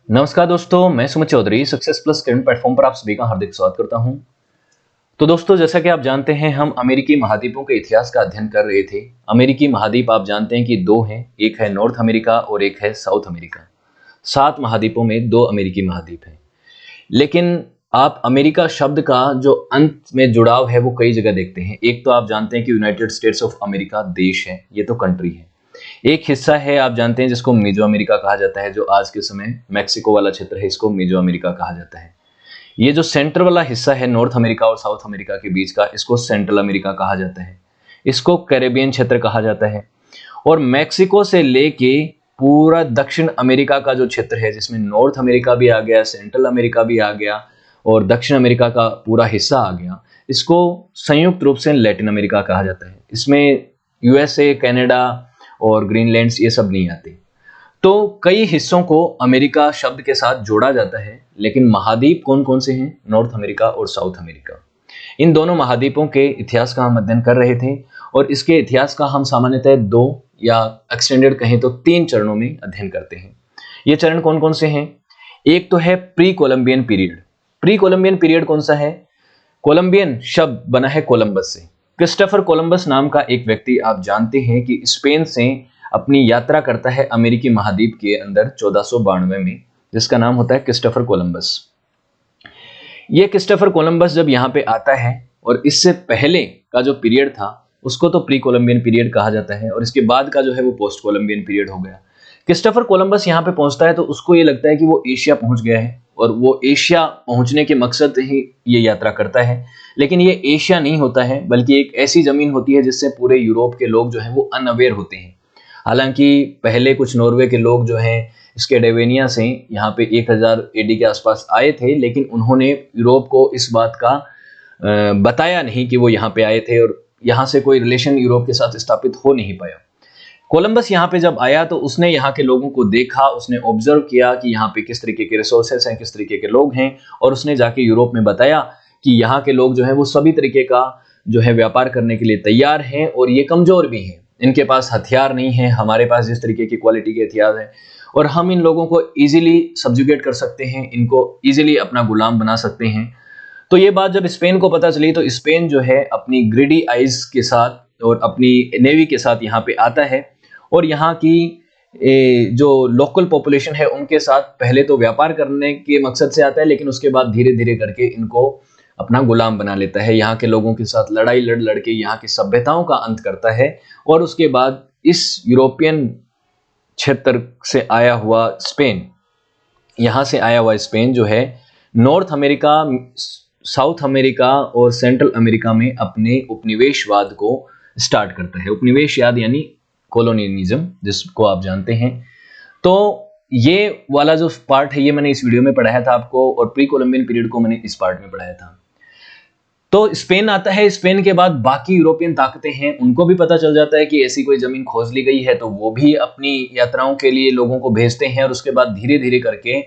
नमस्कार दोस्तों, मैं Sumit Chaudhary success plus current platform पर आप सभी का हार्दिक स्वागत करता हूं। तो दोस्तों, जैसा कि आप जानते हैं, हम अमेरिकी महाद्वीपों के इतिहास का अध्ययन कर रहे थे। अमेरिकी महाद्वीप आप जानते हैं कि दो हैं, एक है नॉर्थ अमेरिका और एक है साउथ अमेरिका। 7 महाद्वीपों में 2 अमेरिकी महाद्वीप हैं। लेकिन आप अमेरिका शब्द का जो अंत में जुड़ाव है वो कई जगह देखते हैं। एक तो आप जानते हैं कि यूनाइटेड स्टेट्स ऑफ अमेरिका देश है, ये तो कंट्री है। एक हिस्सा है आप जानते हैं जिसको मेजो अमेरिका कहा जाता है, जो आज के समय मैक्सिको वाला क्षेत्र है, इसको मेजो अमेरिका कहा जाता है। ये जो सेंटर वाला हिस्सा है नॉर्थ अमेरिका और साउथ अमेरिका के बीच का, इसको सेंट्रल अमेरिका कहा जाता है। इसको कैरेबियन क्षेत्र कहा जाता है। और मैक्सिको से लेके पूरा दक्षिण अमेरिका का जो क्षेत्र है, जिसमें नॉर्थ अमेरिका भी आ गया, सेंट्रल अमेरिका भी आ गया और दक्षिण अमेरिका का पूरा हिस्सा आ गया, इसको संयुक्त रूप से लैटिन अमेरिका कहा जाता है। इसमें यूएसए, कनाडा और ग्रीनलैंड्स ये सब नहीं आते। तो कई हिस्सों को अमेरिका शब्द के साथ जोड़ा जाता है, लेकिन महाद्वीप कौन कौन से हैं? नॉर्थ अमेरिका और साउथ अमेरिका। इन दोनों महाद्वीपों के इतिहास का हम अध्ययन कर रहे थे और इसके इतिहास का हम सामान्यतः 2 या एक्सटेंडेड कहें तो 3 चरणों में अध्ययन करते हैं। ये चरण कौन कौन से हैं? एक तो है pre Columbian period. Pre Columbian period कौन सा है? कोलंबियन शब्द बना है कोलंबस से। क्रिस्टोफर कोलंबस नाम का एक व्यक्ति आप जानते हैं कि स्पेन से अपनी यात्रा करता है अमेरिकी महाद्वीप के अंदर 1492 में, जिसका नाम होता है क्रिस्टोफर कोलंबस। ये क्रिस्टोफर कोलंबस जब यहाँ पे आता है, और इससे पहले का जो पीरियड था उसको तो प्री कोलंबियन पीरियड कहा जाता है, और इसके बाद का जो है वो पोस्ट कोलंबियन पीरियड हो गया। क्रिस्टोफर कोलंबस यहाँ पे पहुंचता है तो उसको ये लगता है कि वो एशिया पहुंच गया है, और वो एशिया पहुंचने के मकसद ही ये यात्रा करता है। लेकिन ये एशिया नहीं होता है, बल्कि एक ऐसी जमीन होती है जिससे पूरे यूरोप के लोग जो हैं वो अनअवेयर होते हैं। हालांकि पहले कुछ नॉर्वे के लोग जो हैं स्कैंडिनेविया से यहाँ पे 1000 एडी के आसपास आए थे, लेकिन उन्होंने यूरोप को इस बात का बताया नहीं कि वो यहाँ पे आए थे, और यहाँ से कोई रिलेशन यूरोप के साथ स्थापित हो नहीं पाया। कोलंबस यहाँ पे जब आया तो उसने यहाँ के लोगों को देखा, उसने ऑब्जर्व किया कि यहाँ पे किस तरीके के रिसोर्सेस हैं, किस तरीके के लोग हैं, और उसने जाके यूरोप में बताया कि यहाँ के लोग जो हैं वो सभी तरीके का जो है व्यापार करने के लिए तैयार हैं, और ये कमजोर भी हैं। इनके पास हथियार नहीं है, हमारे पास जिस तरीके की क्वालिटी के हथियार हैं, और हम इन लोगों को इजीली सब्जुगेट कर सकते हैं, इनको इजीली अपना गुलाम बना सकते हैं। तो ये बात जब स्पेन को पता चली तो स्पेन जो है अपनी ग्रीडी आइज के साथ और अपनी नेवी के साथ यहाँ पे आता है, और यहाँ की जो लोकल पॉपुलेशन है उनके साथ पहले तो व्यापार करने के मकसद से आता है, लेकिन उसके बाद धीरे धीरे करके इनको अपना गुलाम बना लेता है। यहाँ के लोगों के साथ लड़ाई लड़ लड़ के यहाँ की सभ्यताओं का अंत करता है, और उसके बाद इस यूरोपियन क्षेत्र से आया हुआ स्पेन, यहाँ से आया हुआ स्पेन जो है नॉर्थ अमेरिका, साउथ अमेरिका और सेंट्रल अमेरिका में अपने उपनिवेशवाद को स्टार्ट करता है। उपनिवेशवाद यानी कॉलोनियलिज्म, जिसको आप जानते हैं। तो ये वाला जो पार्ट है ये मैंने इस वीडियो में पढ़ाया था आपको, और प्री कोलंबियन पीरियड को मैंने इस पार्ट में पढ़ाया था। तो स्पेन आता है, स्पेन के बाद बाकी यूरोपियन ताकतें हैं, उनको भी पता चल जाता है कि ऐसी कोई जमीन खोज ली गई है, तो वो भी अपनी यात्राओं के लिए लोगों को भेजते हैं, और उसके बाद धीरे धीरे करके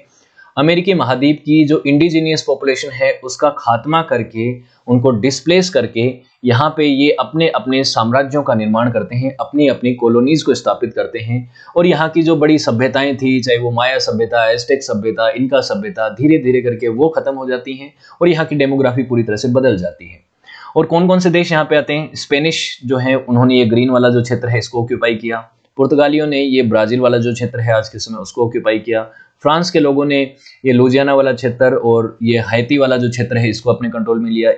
अमेरिकी महाद्वीप की जो इंडिजीनियस पॉपुलेशन है उसका खात्मा करके, उनको डिस्प्लेस करके यहाँ पे ये अपने अपने साम्राज्यों का निर्माण करते हैं, अपनी अपनी कॉलोनीज को स्थापित करते हैं। और यहाँ की जो बड़ी सभ्यताएं थी, चाहे वो माया सभ्यता, एस्टेक सभ्यता, इनका सभ्यता, धीरे धीरे करके वो खत्म हो जाती हैं, और यहाँ की डेमोग्राफी पूरी तरह से बदल जाती है। और कौन कौन से देश यहाँ पे आते हैं? स्पेनिश जो है उन्होंने ये ग्रीन वाला जो क्षेत्र है इसको ऑक्यूपाई किया। पुर्तगालियों ने ये ब्राजील वाला जो क्षेत्र है आज के समय उसको ऑक्यूपाई किया। फ्रांस के लोगों ने ये लुजियाना वाला क्षेत्र और ये हैती वाला जो क्षेत्र है इसको अपने कंट्रोल में लिया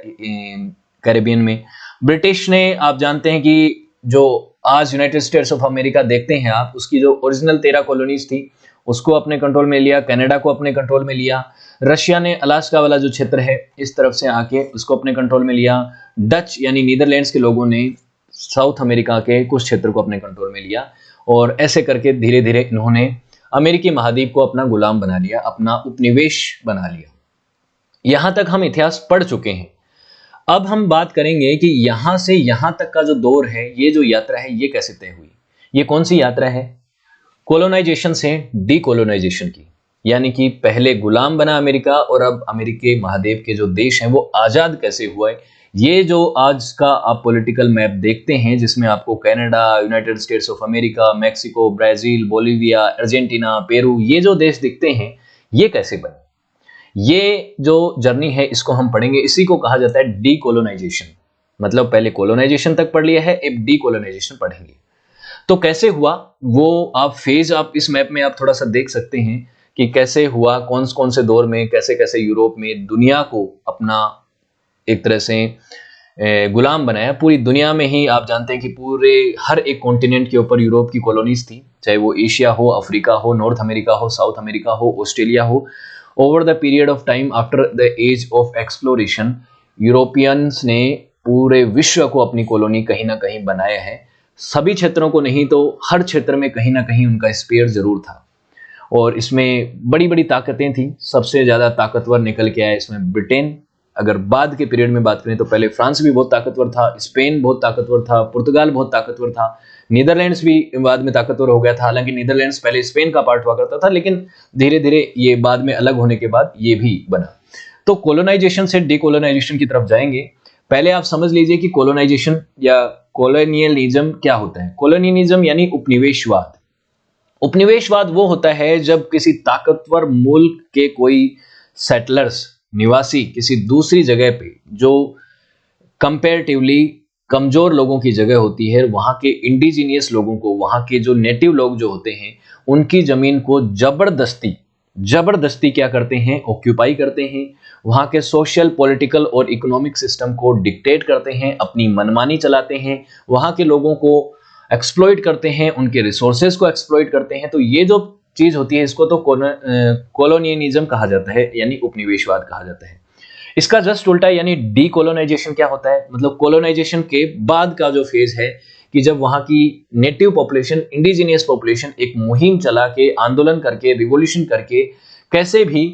कैरेबियन में। ब्रिटिश ने, आप जानते हैं कि जो आज यूनाइटेड स्टेट्स ऑफ अमेरिका देखते हैं आप, उसकी जो ओरिजिनल 13 कॉलोनीज थी उसको अपने कंट्रोल में लिया। कनाडा को अपने कंट्रोल में लिया। रशिया ने अलास्का वाला जो क्षेत्र है इस तरफ से आके उसको अपने कंट्रोल में लिया। डच यानी नीदरलैंड्स के लोगों ने साउथ अमेरिका के कुछ क्षेत्र को अपने कंट्रोल में लिया, और ऐसे करके धीरे धीरे इन्होंने अमेरिकी महाद्वीप को अपना गुलाम बना लिया, अपना उपनिवेश बना लिया। यहां तक हम इतिहास पढ़ चुके हैं। अब हम बात करेंगे कि यहां से यहां तक का जो दौर है, ये जो यात्रा है ये कैसे तय हुई। ये कौन सी यात्रा है? कोलोनाइजेशन से डीकोलोनाइजेशन की, यानी कि पहले गुलाम बना अमेरिका, और अब अमेरिकी महाद्वीप के जो देश हैं वो आजाद कैसे हुए। ये जो आज का आप पॉलिटिकल मैप देखते हैं, जिसमें आपको Canada, United states of America, Mexico, Brazil, Bolivia, Argentina, Peru, ये जो देश दिखते हैं, ये कैसे बनी? ये जो जर्नी है इसको हम पढ़ेंगे, इसी को कहा जाता है डीकोलोनाइजेशन। मतलब पहले कोलोनाइजेशन तक पढ़ लिया है, अब डीकोलोनाइजेशन पढ़ेंगे। तो कैसे हुआ वो आप फेज आप इस मैप में आप थोड़ा सा देख सकते हैं कि कैसे हुआ, कौन कौन से दौर में कैसे कैसे यूरोप में दुनिया को अपना एक तरह से गुलाम बनाया। पूरी दुनिया में ही आप जानते हैं कि पूरे हर एक कॉन्टिनेंट के ऊपर यूरोप की कॉलोनीज थी, चाहे वो एशिया हो, अफ्रीका हो, नॉर्थ अमेरिका हो, साउथ अमेरिका हो, ऑस्ट्रेलिया हो। Over the period of time after the age of exploration, Europeans ने पूरे विश्व को अपनी कॉलोनी कहीं ना कहीं बनाया है। सभी क्षेत्रों को नहीं तो हर क्षेत्र में कहीं ना कहीं उनका स्पेयर जरूर था, और इसमें बड़ी बड़ी ताकतें थी। सबसे ज्यादा ताकतवर निकल के आया इसमें ब्रिटेन। अगर बाद के पीरियड में बात करें तो पहले फ्रांस भी बहुत ताकतवर था, स्पेन बहुत ताकतवर था, पुर्तगाल बहुत ताकतवर था, नीदरलैंड्स भी बाद में ताकतवर हो गया था। हालांकि नीदरलैंड्स पहले स्पेन का पार्ट हुआ करता था, लेकिन धीरे धीरे ये बाद में अलग होने के बाद ये भी बना। तो कोलोनाइजेशन से डीकोलोनाइजेशन की तरफ जाएंगे। पहले आप समझ लीजिए कि कोलोनाइजेशन या कॉलोनियलिज्म क्या होता है। कॉलोनियलिज्म यानी उपनिवेशवाद। उपनिवेशवाद वो होता है जब किसी ताकतवर मुल्क के कोई सेटलर्स, निवासी किसी दूसरी जगह पे जो कंपैरेटिवली कमजोर लोगों की जगह होती है, वहां के इंडिजीनियस लोगों को, वहां के जो नेटिव लोग जो होते हैं, उनकी जमीन को जबरदस्ती क्या करते हैं, ऑक्यूपाई करते हैं। वहां के सोशल, पॉलिटिकल और इकोनॉमिक सिस्टम को डिक्टेट करते हैं, अपनी मनमानी चलाते हैं, वहां के लोगों को एक्सप्लॉइट करते हैं, उनके रिसोर्सेज को एक्सप्लॉइट करते हैं। तो ये जो चीज होती है इसको तो कॉलोनियलिज्म कहा जाता है, यानी उपनिवेशवाद कहा जाता है। इसका जस्ट उल्टा यानी डीकोलोनाइजेशन क्या होता है, मतलब कोलोनाइजेशन के बाद का जो फेज है कि जब वहां की नेटिव पॉपुलेशन, इंडिजीनियस पॉपुलेशन एक मुहिम चला के, आंदोलन करके, रिवॉल्यूशन करके कैसे भी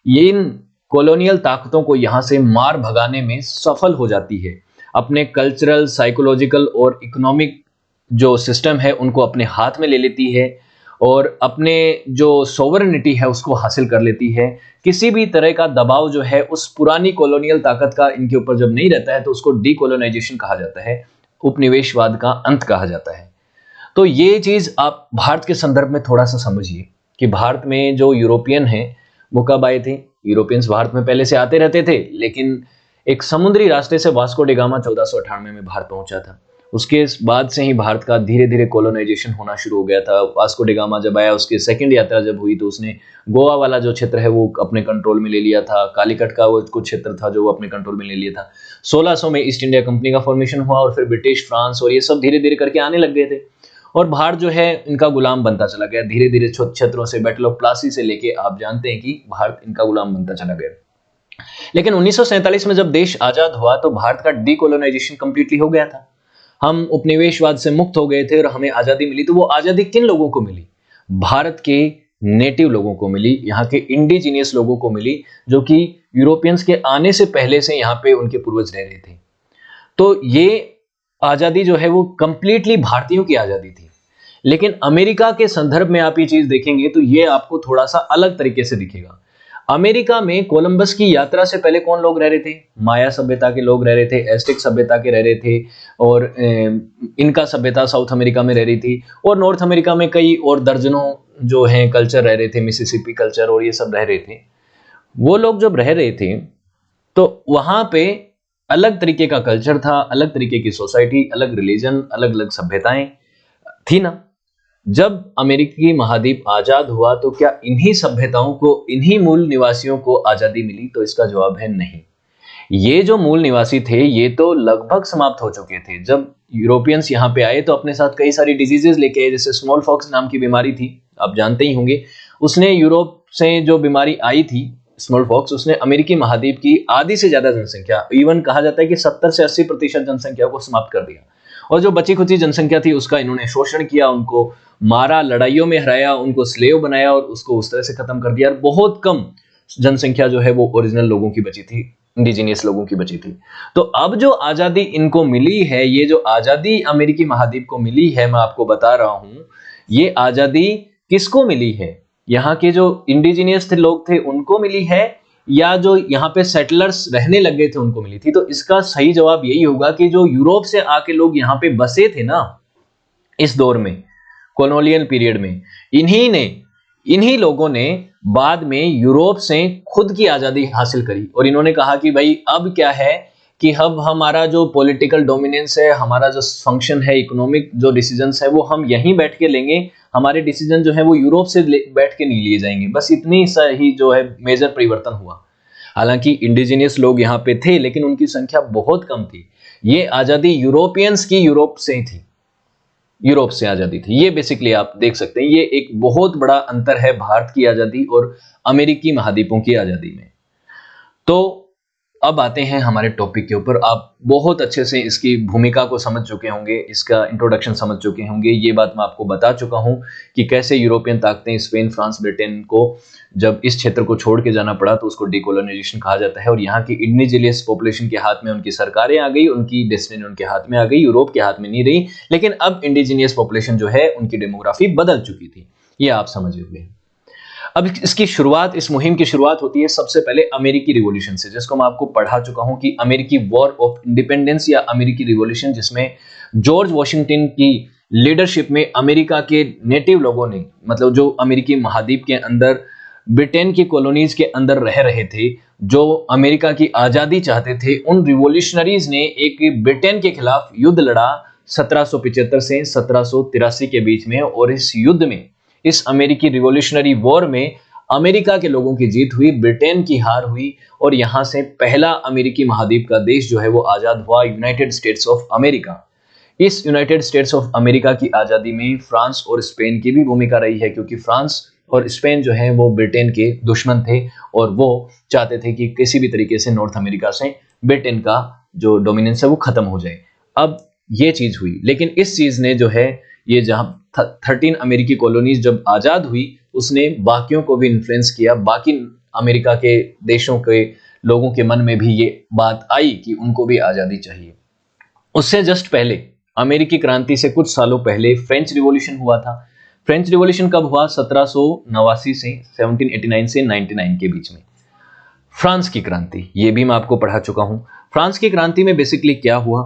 इन कॉलोनियल ताकतों को यहां से मार भगाने में सफल हो जाती है। अपने कल्चरल, साइकोलॉजिकल और इकोनॉमिक जो सिस्टम है उनको अपने हाथ में ले लेती है और अपने जो सोवरेनिटी है उसको हासिल कर लेती है। किसी भी तरह का दबाव जो है उस पुरानी कॉलोनियल ताकत का इनके ऊपर जब नहीं रहता है तो उसको डीकोलोनाइजेशन कहा जाता है, उपनिवेशवाद का अंत कहा जाता है। तो ये चीज आप भारत के संदर्भ में थोड़ा सा समझिए कि भारत में जो यूरोपियन है वो कब आए थे। यूरोपियंस भारत में पहले से आते रहते थे, लेकिन एक समुद्री रास्ते से वास्को डी गामा 1498 में भारत पहुंचा था। उसके बाद से ही भारत का धीरे धीरे कोलोनाइजेशन होना शुरू हो गया था। वास्को डी गामा जब आया, उसकी सेकंड यात्रा जब हुई तो उसने गोवा वाला जो क्षेत्र है वो अपने कंट्रोल में ले लिया था। कालीकट का वो कुछ क्षेत्र था जो वो अपने कंट्रोल में ले लिया था। 1600 में ईस्ट इंडिया कंपनी का फॉर्मेशन हुआ और फिर ब्रिटिश, फ्रांस और ये सब धीरे धीरे करके आने लग गए थे और भारत जो है इनका गुलाम बनता चला गया। धीरे धीरे क्षेत्रों से, बैटल ऑफ प्लासी से लेके आप जानते हैं कि भारत इनका गुलाम बनता चला गया। लेकिन 1947 में जब देश आजाद हुआ तो भारत का डीकोलोनाइजेशन कंप्लीटली हो गया था। हम उपनिवेशवाद से मुक्त हो गए थे और हमें आजादी मिली। तो वो आजादी किन लोगों को मिली? भारत के नेटिव लोगों को मिली, यहाँ के इंडिजीनियस लोगों को मिली, जो कि यूरोपियंस के आने से पहले से यहाँ पे उनके पूर्वज रह रहे थे। तो ये आजादी जो है वो कंप्लीटली भारतीयों की आजादी थी। लेकिन अमेरिका के संदर्भ में आप ये चीज देखेंगे तो ये आपको थोड़ा सा अलग तरीके से दिखेगा। अमेरिका में कोलंबस की यात्रा से पहले कौन लोग रह रहे थे? माया सभ्यता के लोग रह रहे थे, एस्टेक सभ्यता के रह रहे थे और इनका सभ्यता साउथ अमेरिका में रह रही थी और नॉर्थ अमेरिका में कई और दर्जनों जो हैं कल्चर रह रहे थे, मिसिसिपी कल्चर और ये सब रह रहे थे। वो लोग जब रह रहे थे तो वहां पे अलग तरीके का कल्चर था, अलग तरीके की सोसाइटी, अलग रिलीजन, अलग अलग सभ्यताएं थी ना। जब अमेरिकी महाद्वीप आजाद हुआ तो क्या इन्हीं सभ्यताओं को, इन्हीं मूल निवासियों को आजादी मिली? तो इसका जवाब है नहीं। ये जो मूल निवासी थे ये तो लगभग समाप्त हो चुके थे। जब यूरोपियंस यहाँ पे आए तो अपने साथ कई सारी डिजीजेस लेके आए, जैसे स्मॉल फॉक्स नाम की बीमारी थी, आप जानते ही होंगे। उसने यूरोप से जो बीमारी आई थी स्मॉल फॉक्स, उसने अमेरिकी महाद्वीप की आधी से ज्यादा जनसंख्या, इवन कहा जाता है कि 70 से 80% जनसंख्या को समाप्त कर दिया। और जो बची खुची जनसंख्या थी उसका इन्होंने शोषण किया, उनको मारा, लड़ाइयों में हराया, उनको स्लेव बनाया और उसको उस तरह से खत्म कर दिया। और बहुत कम जनसंख्या जो है वो ओरिजिनल लोगों की बची थी, इंडिजीनियस लोगों की बची थी। तो अब जो आजादी इनको मिली है, ये जो आजादी अमेरिकी महाद्वीप को मिली है, मैं आपको बता रहा हूं, ये आजादी किसको मिली है? यहाँ के जो इंडिजीनियस थे लोग थे उनको मिली है या जो यहाँ पे सेटलर्स रहने लग गए थे उनको मिली थी? तो इसका सही जवाब यही होगा कि जो यूरोप से आके लोग यहाँ पे बसे थे ना इस दौर में, कॉलोनियल पीरियड में, इन्हीं ने इन्हीं लोगों ने बाद में यूरोप से खुद की आजादी हासिल करी और इन्होंने कहा कि भाई अब क्या है कि अब हमारा जो पॉलिटिकल डोमिनेंस है, हमारा जो फंक्शन है, इकोनॉमिक जो डिसीजंस है वो हम यहीं बैठ के लेंगे, हमारे डिसीजन जो है वो यूरोप से बैठ के नहीं लिए जाएंगे। बस इतनी सा ही जो है मेजर परिवर्तन हुआ। हालांकि इंडिजिनियस लोग यहाँ पे थे लेकिन उनकी संख्या बहुत कम थी। ये आजादी यूरोपियंस की यूरोप से ही थी, यूरोप से आजादी थी। ये बेसिकली आप देख सकते हैं, ये एक बहुत बड़ा अंतर है भारत की आजादी और अमेरिकी महाद्वीपों की आजादी में। तो अब आते हैं हमारे टॉपिक के ऊपर। आप बहुत अच्छे से इसकी भूमिका को समझ चुके होंगे, इसका इंट्रोडक्शन समझ चुके होंगे। ये बात मैं आपको बता चुका हूं कि कैसे यूरोपियन ताकतें स्पेन, फ्रांस, ब्रिटेन को जब इस क्षेत्र को छोड़ के जाना पड़ा तो उसको डिकोलोनाइजेशन कहा जाता है और यहाँ की इंडिजिनियस पॉपुलेशन के हाथ में उनकी सरकारें आ गई, उनकी डेस्टिनी उनके हाथ में आ गई, यूरोप के हाथ में नहीं रही। लेकिन अब इंडिजिनियस पॉपुलेशन जो है उनकी डेमोग्राफी बदल चुकी थी, ये आप समझिए। अब इसकी शुरुआत, इस मुहिम की शुरुआत होती है सबसे पहले अमेरिकी रिवॉल्यूशन से, जिसको मैं आपको पढ़ा चुका हूं कि अमेरिकी वॉर ऑफ इंडिपेंडेंस या अमेरिकी रिवॉल्यूशन, जिसमें जॉर्ज वॉशिंगटन की लीडरशिप में अमेरिका के नेटिव लोगों ने, मतलब जो अमेरिकी महाद्वीप के अंदर ब्रिटेन की कॉलोनीज के अंदर रह रहे थे, जो अमेरिका की आजादी चाहते थे, उन रिवॉल्यूशनरीज ने एक ब्रिटेन के खिलाफ युद्ध लड़ा 1775 से 1783 के बीच में। और इस युद्ध में, इस अमेरिकी रिवॉल्यूशनरी वॉर में अमेरिका के लोगों की जीत हुई, ब्रिटेन की हार हुई और यहां से पहला अमेरिकी महाद्वीप का देश जो है वो आजाद हुआ, यूनाइटेड स्टेट्स ऑफ अमेरिका। इस यूनाइटेड स्टेट्स ऑफ अमेरिका की आजादी में फ्रांस और स्पेन की भी भूमिका रही है, क्योंकि फ्रांस और स्पेन जो है वो ब्रिटेन के दुश्मन थे और वो चाहते थे कि किसी भी तरीके से नॉर्थ अमेरिका से ब्रिटेन का जो डोमिनेंस है वो खत्म हो जाए। अब ये चीज हुई, लेकिन इस चीज ने जो है, ये जहां 13 अमेरिकी कॉलोनीज जब आजाद हुई, उसने बाकियों को भी इन्फ्लुएंस किया। बाकी अमेरिका के देशों के लोगों के मन में भी ये बात आई कि उनको भी आजादी चाहिए। उससे जस्ट पहले, अमेरिकी क्रांति से कुछ सालों पहले फ्रेंच रिवॉल्यूशन हुआ था। फ्रेंच रिवॉल्यूशन कब हुआ? 1789 से 1789 से 99 के बीच में। फ्रांस की क्रांति, ये भी मैं आपको पढ़ा चुका हूं। फ्रांस की क्रांति में बेसिकली क्या हुआ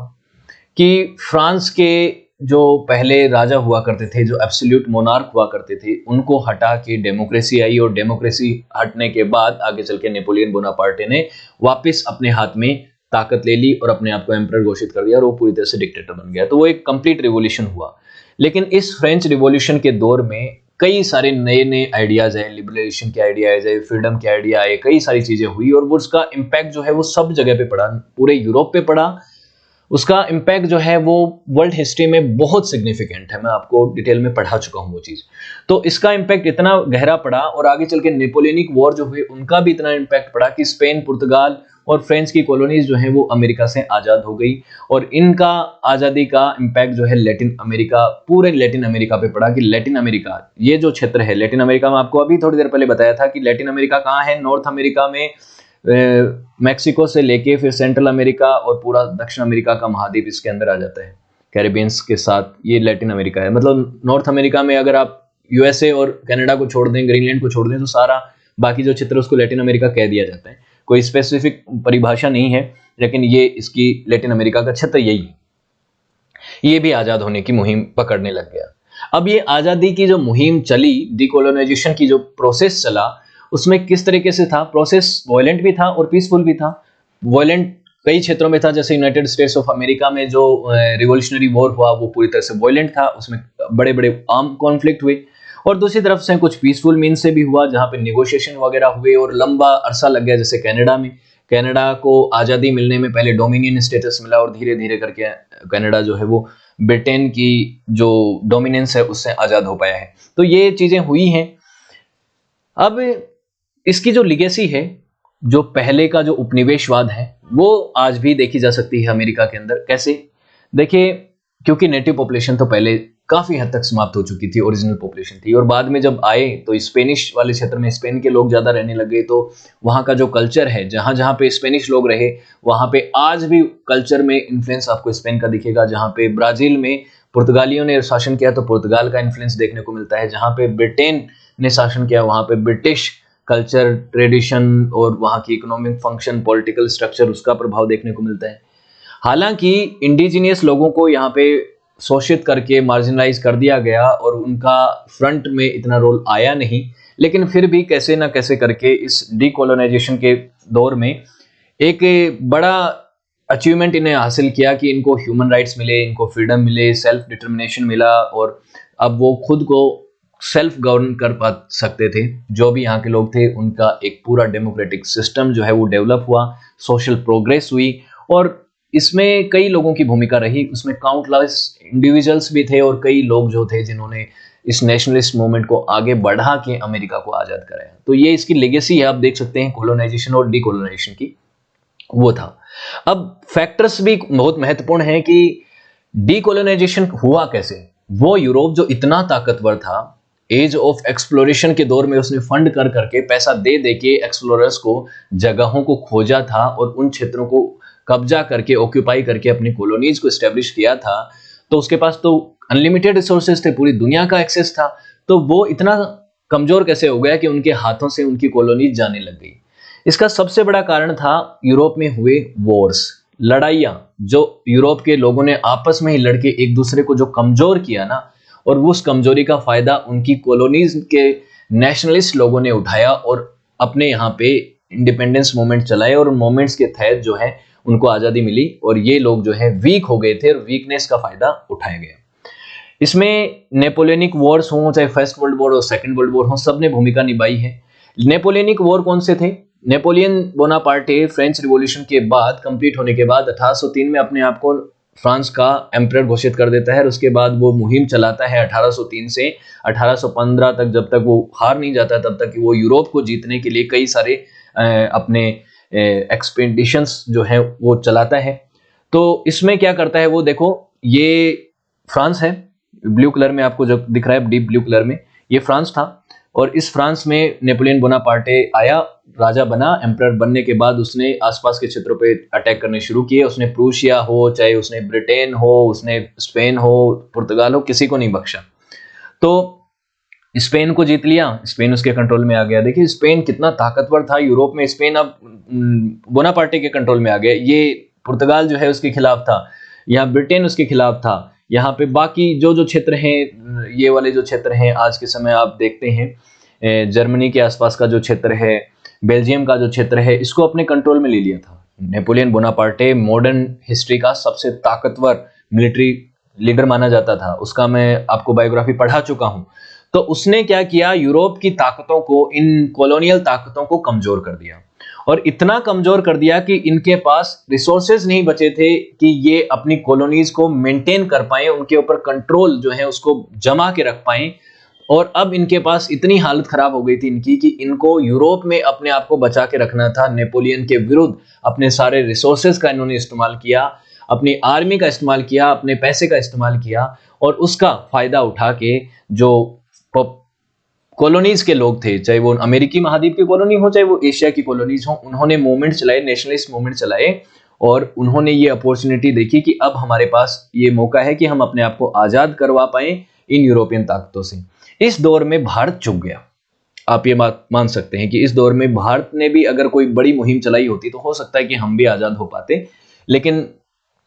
कि फ्रांस के जो पहले राजा हुआ करते थे, जो एब्सोल्यूट मोनार्क हुआ करते थे, उनको हटा के डेमोक्रेसी आई और डेमोक्रेसी हटने के बाद आगे चल के नेपोलियन बोनापार्टे ने वापस अपने हाथ में ताकत ले ली और अपने आप को एम्परर घोषित कर दिया और वो पूरी तरह से डिक्टेटर बन गया। तो वो एक कंप्लीट रिवॉल्यूशन हुआ। लेकिन इस फ्रेंच रिवॉल्यूशन के दौर में कई सारे नए नए आइडियाज आए, लिबरेशन के आइडियाज आए, फ्रीडम के आइडिया आए, कई सारी चीजें हुई और वो उसका इम्पैक्ट जो है वो सब जगह पे पड़ा, पूरे यूरोप पे पड़ा। उसका इम्पैक्ट जो है वो वर्ल्ड हिस्ट्री में बहुत सिग्निफिकेंट है, मैं आपको डिटेल में पढ़ा चुका हूं वो चीज। तो इसका इम्पैक्ट इतना गहरा पड़ा और आगे चल के नेपोलियनिक वॉर जो हुए उनका भी इतना इम्पैक्ट पड़ा कि स्पेन, पुर्तगाल और फ्रांस की कॉलोनीज जो है वो अमेरिका से आजाद हो गई। और इनका आजादी का इम्पैक्ट जो है लैटिन अमेरिका, पूरे लैटिन अमेरिका पे पड़ा। कि लैटिन अमेरिका, ये जो क्षेत्र है लैटिन अमेरिका में, आपको अभी थोड़ी देर पहले बताया था कि लैटिन अमेरिका कहाँ है। नॉर्थ अमेरिका में मैक्सिको से लेके फिर सेंट्रल अमेरिका और पूरा दक्षिण अमेरिका का महाद्वीप इसके अंदर आ जाता है, कैरिबियंस के साथ। ये लैटिन अमेरिका है। मतलब नॉर्थ अमेरिका में अगर आप यूएसए और कनाडा को छोड़ दें, ग्रीनलैंड को छोड़ दें, तो सारा बाकी जो क्षेत्र उसको लैटिन अमेरिका कह दिया जाता है। कोई स्पेसिफिक परिभाषा नहीं है, लेकिन ये इसकी लैटिन अमेरिका का क्षेत्र यही है। ये भी आजाद होने की मुहिम पकड़ने लग गया। अब ये आजादी की जो मुहिम चली, डिकोलोनाइजेशन की जो प्रोसेस चला, उसमें किस तरीके से था प्रोसेस? वायलेंट भी था और पीसफुल भी था। वायलेंट कई क्षेत्रों में था, जैसे यूनाइटेड स्टेट्स ऑफ अमेरिका में जो रिवॉल्यूशनरी वॉर हुआ वो पूरी तरह से वायलेंट था, उसमें बड़े बड़े आर्म कॉन्फ्लिक्ट हुए। और दूसरी तरफ से कुछ पीसफुल मीन से भी हुआ, जहां पे निगोशिएशन वगैरह हुए और लंबा अरसा लग गया। जैसे कनाडा में, कनाडा को आज़ादी मिलने में पहले डोमिनियन स्टेटस मिला और धीरे धीरे करके कनाडा जो है वो ब्रिटेन की जो डोमिनेंस है उससे आज़ाद हो पाया है। तो ये चीज़ें हुई हैं। अब इसकी जो लिगेसी है, जो पहले का जो उपनिवेशवाद है, वो आज भी देखी जा सकती है अमेरिका के अंदर। कैसे? देखिए, क्योंकि नेटिव पॉपुलेशन तो पहले काफी हद तक समाप्त हो चुकी थी, ओरिजिनल पॉपुलेशन थी, और बाद में जब आए तो स्पेनिश वाले क्षेत्र में स्पेन के लोग ज्यादा रहने लगे। तो वहाँ का जो कल्चर है, जहाँ जहाँ पे स्पेनिश लोग रहे, वहाँ पे आज भी कल्चर में इन्फ्लुएंस आपको स्पेन का दिखेगा। जहाँ पे ब्राजील में पुर्तगालियों ने शासन किया तो पुर्तगाल का इन्फ्लुएंस देखने को मिलता है। जहाँ पे ब्रिटेन ने शासन किया वहाँ पे ब्रिटिश कल्चर, ट्रेडिशन और वहाँ की इकोनॉमिक फंक्शन, पॉलिटिकल स्ट्रक्चर, उसका प्रभाव देखने को मिलता है। हालांकि इंडिजिनियस लोगों को यहाँ पे शोषित करके मार्जिनलाइज कर दिया गया और उनका फ्रंट में इतना रोल आया नहीं, लेकिन फिर भी कैसे ना कैसे करके इस डीकोलोनाइजेशन के दौर में एक बड़ा अचीवमेंट इन्हें हासिल किया कि इनको ह्यूमन राइट्स मिले, इनको फ्रीडम मिले, सेल्फ डिटर्मिनेशन मिला, और अब वो खुद को सेल्फ गवर्न कर पा सकते थे। जो भी यहाँ के लोग थे उनका एक पूरा डेमोक्रेटिक सिस्टम जो है वो डेवलप हुआ, सोशल प्रोग्रेस हुई, और इसमें कई लोगों की भूमिका रही। उसमें काउंटलेस इंडिविजुअल्स भी थे और कई लोग जो थे जिन्होंने इस नेशनलिस्ट मूवमेंट को आगे बढ़ा के अमेरिका को आज़ाद कराया। तो ये इसकी लेगेसी है, आप देख सकते हैं कोलोनाइजेशन और डीकोलोनाइजेशन की, वो था। अब फैक्टर्स भी बहुत महत्वपूर्ण हैं कि डीकोलोनाइजेशन हुआ कैसे। वो यूरोप जो इतना ताकतवर था, एज ऑफ एक्सप्लोरेशन के दौर में उसने फंड कर करके, पैसा दे दे के एक्सप्लोरर्स को जगहों को खोजा था और उन क्षेत्रों को कब्जा करके, ऑक्यूपाई करके अपनी कॉलोनीज को एस्टेब्लिश किया था। तो उसके पास तो अनलिमिटेड रिसोर्सेज थे, पूरी दुनिया का एक्सेस था। तो वो इतना कमजोर कैसे हो गया कि उनके हाथों से उनकी कॉलोनीज जाने लग गई। इसका सबसे बड़ा कारण था यूरोप में हुए वॉर्स, लड़ाइयां, जो यूरोप के लोगों ने आपस में ही लड़के एक दूसरे को जो कमजोर किया ना, और उस कमजोरी का फायदा उनकी कॉलोनीज के नेशनलिस्ट लोगों ने उठाया और अपने यहाँ पे इंडिपेंडेंस मूवमेंट चलाए, और उन मूवमेंट्स के तहत जो है उनको आज़ादी मिली, और ये लोग जो है वीक हो गए थे और वीकनेस का फायदा उठाया गया। इसमें नेपोलियनिक वॉर्स हों, चाहे फर्स्ट वर्ल्ड वॉर और सेकंड वर्ल्ड वॉर हो, सब ने भूमिका निभाई है। नेपोलियनिक वॉर कौन से थे? नेपोलियन बोनापार्टे फ्रेंच रिवॉल्यूशन के बाद, कंप्लीट होने के बाद 1803 में अपने आप को फ्रांस का एम्परर घोषित कर देता है, और उसके बाद वो मुहिम चलाता है 1803 से 1815 तक, जब तक वो हार नहीं जाता तब तक वो यूरोप को जीतने के लिए कई सारे अपने एक्सपेडिशंस जो है वो चलाता है। तो इसमें क्या करता है वो, देखो ये फ्रांस है, ब्लू कलर में आपको जो दिख रहा है डीप ब्लू कलर में, ये फ्रांस था। और इस फ्रांस में नेपोलियन बोनापार्टे आया, राजा बना। एम्परर बनने के बाद उसने आसपास के क्षेत्रों पे अटैक करने शुरू किए। उसने प्रूशिया हो, चाहे उसने ब्रिटेन हो, उसने स्पेन हो, पुर्तगाल हो, किसी को नहीं बख्शा। तो स्पेन को जीत लिया, स्पेन उसके कंट्रोल में आ गया। देखिए स्पेन कितना ताकतवर था यूरोप में, स्पेन अब बोनापार्टे के कंट्रोल में आ गया। ये पुर्तगाल जो है उसके खिलाफ था, यहाँ ब्रिटेन उसके खिलाफ था, यहाँ पे बाकी जो क्षेत्र हैं, ये वाले जो क्षेत्र हैं आज के समय आप देखते हैं, जर्मनी के आसपास का जो क्षेत्र है, बेल्जियम का जो क्षेत्र है, इसको अपने कंट्रोल में ले लिया था। नेपोलियन बोनापार्टे मॉडर्न हिस्ट्री का सबसे ताकतवर मिलिट्री लीडर माना जाता था, उसका मैं आपको बायोग्राफी पढ़ा चुका हूं। तो उसने क्या किया, यूरोप की ताकतों को, इन कॉलोनियल ताकतों को कमजोर कर दिया, और इतना कमजोर कर दिया कि इनके पास रिसोर्सेज नहीं बचे थे कि ये अपनी कॉलोनीज को मेंटेन कर पाए, उनके ऊपर कंट्रोल जो है उसको जमा के रख पाए। और अब इनके पास इतनी हालत खराब हो गई थी इनकी कि इनको यूरोप में अपने आप को बचा के रखना था। नेपोलियन के विरुद्ध अपने सारे रिसोर्सेज का इन्होंने इस्तेमाल किया, अपनी आर्मी का इस्तेमाल किया, अपने पैसे का इस्तेमाल किया, और उसका फायदा उठा के जो कॉलोनीज के लोग थे, चाहे वो अमेरिकी महाद्वीप की कॉलोनी हो, चाहे वो एशिया की कॉलोनीज हो, उन्होंने मूवमेंट चलाए, नेशनलिस्ट मूवमेंट चलाए, और उन्होंने ये अपॉर्चुनिटी देखी कि अब हमारे पास ये मौका है कि हम अपने आप को आजाद करवा पाए इन यूरोपियन ताकतों से। इस दौर में भारत चूक गया। आप ये बात मान सकते हैं कि इस दौर में भारत ने भी अगर कोई बड़ी मुहिम चलाई होती तो हो सकता है कि हम भी आजाद हो पाते, लेकिन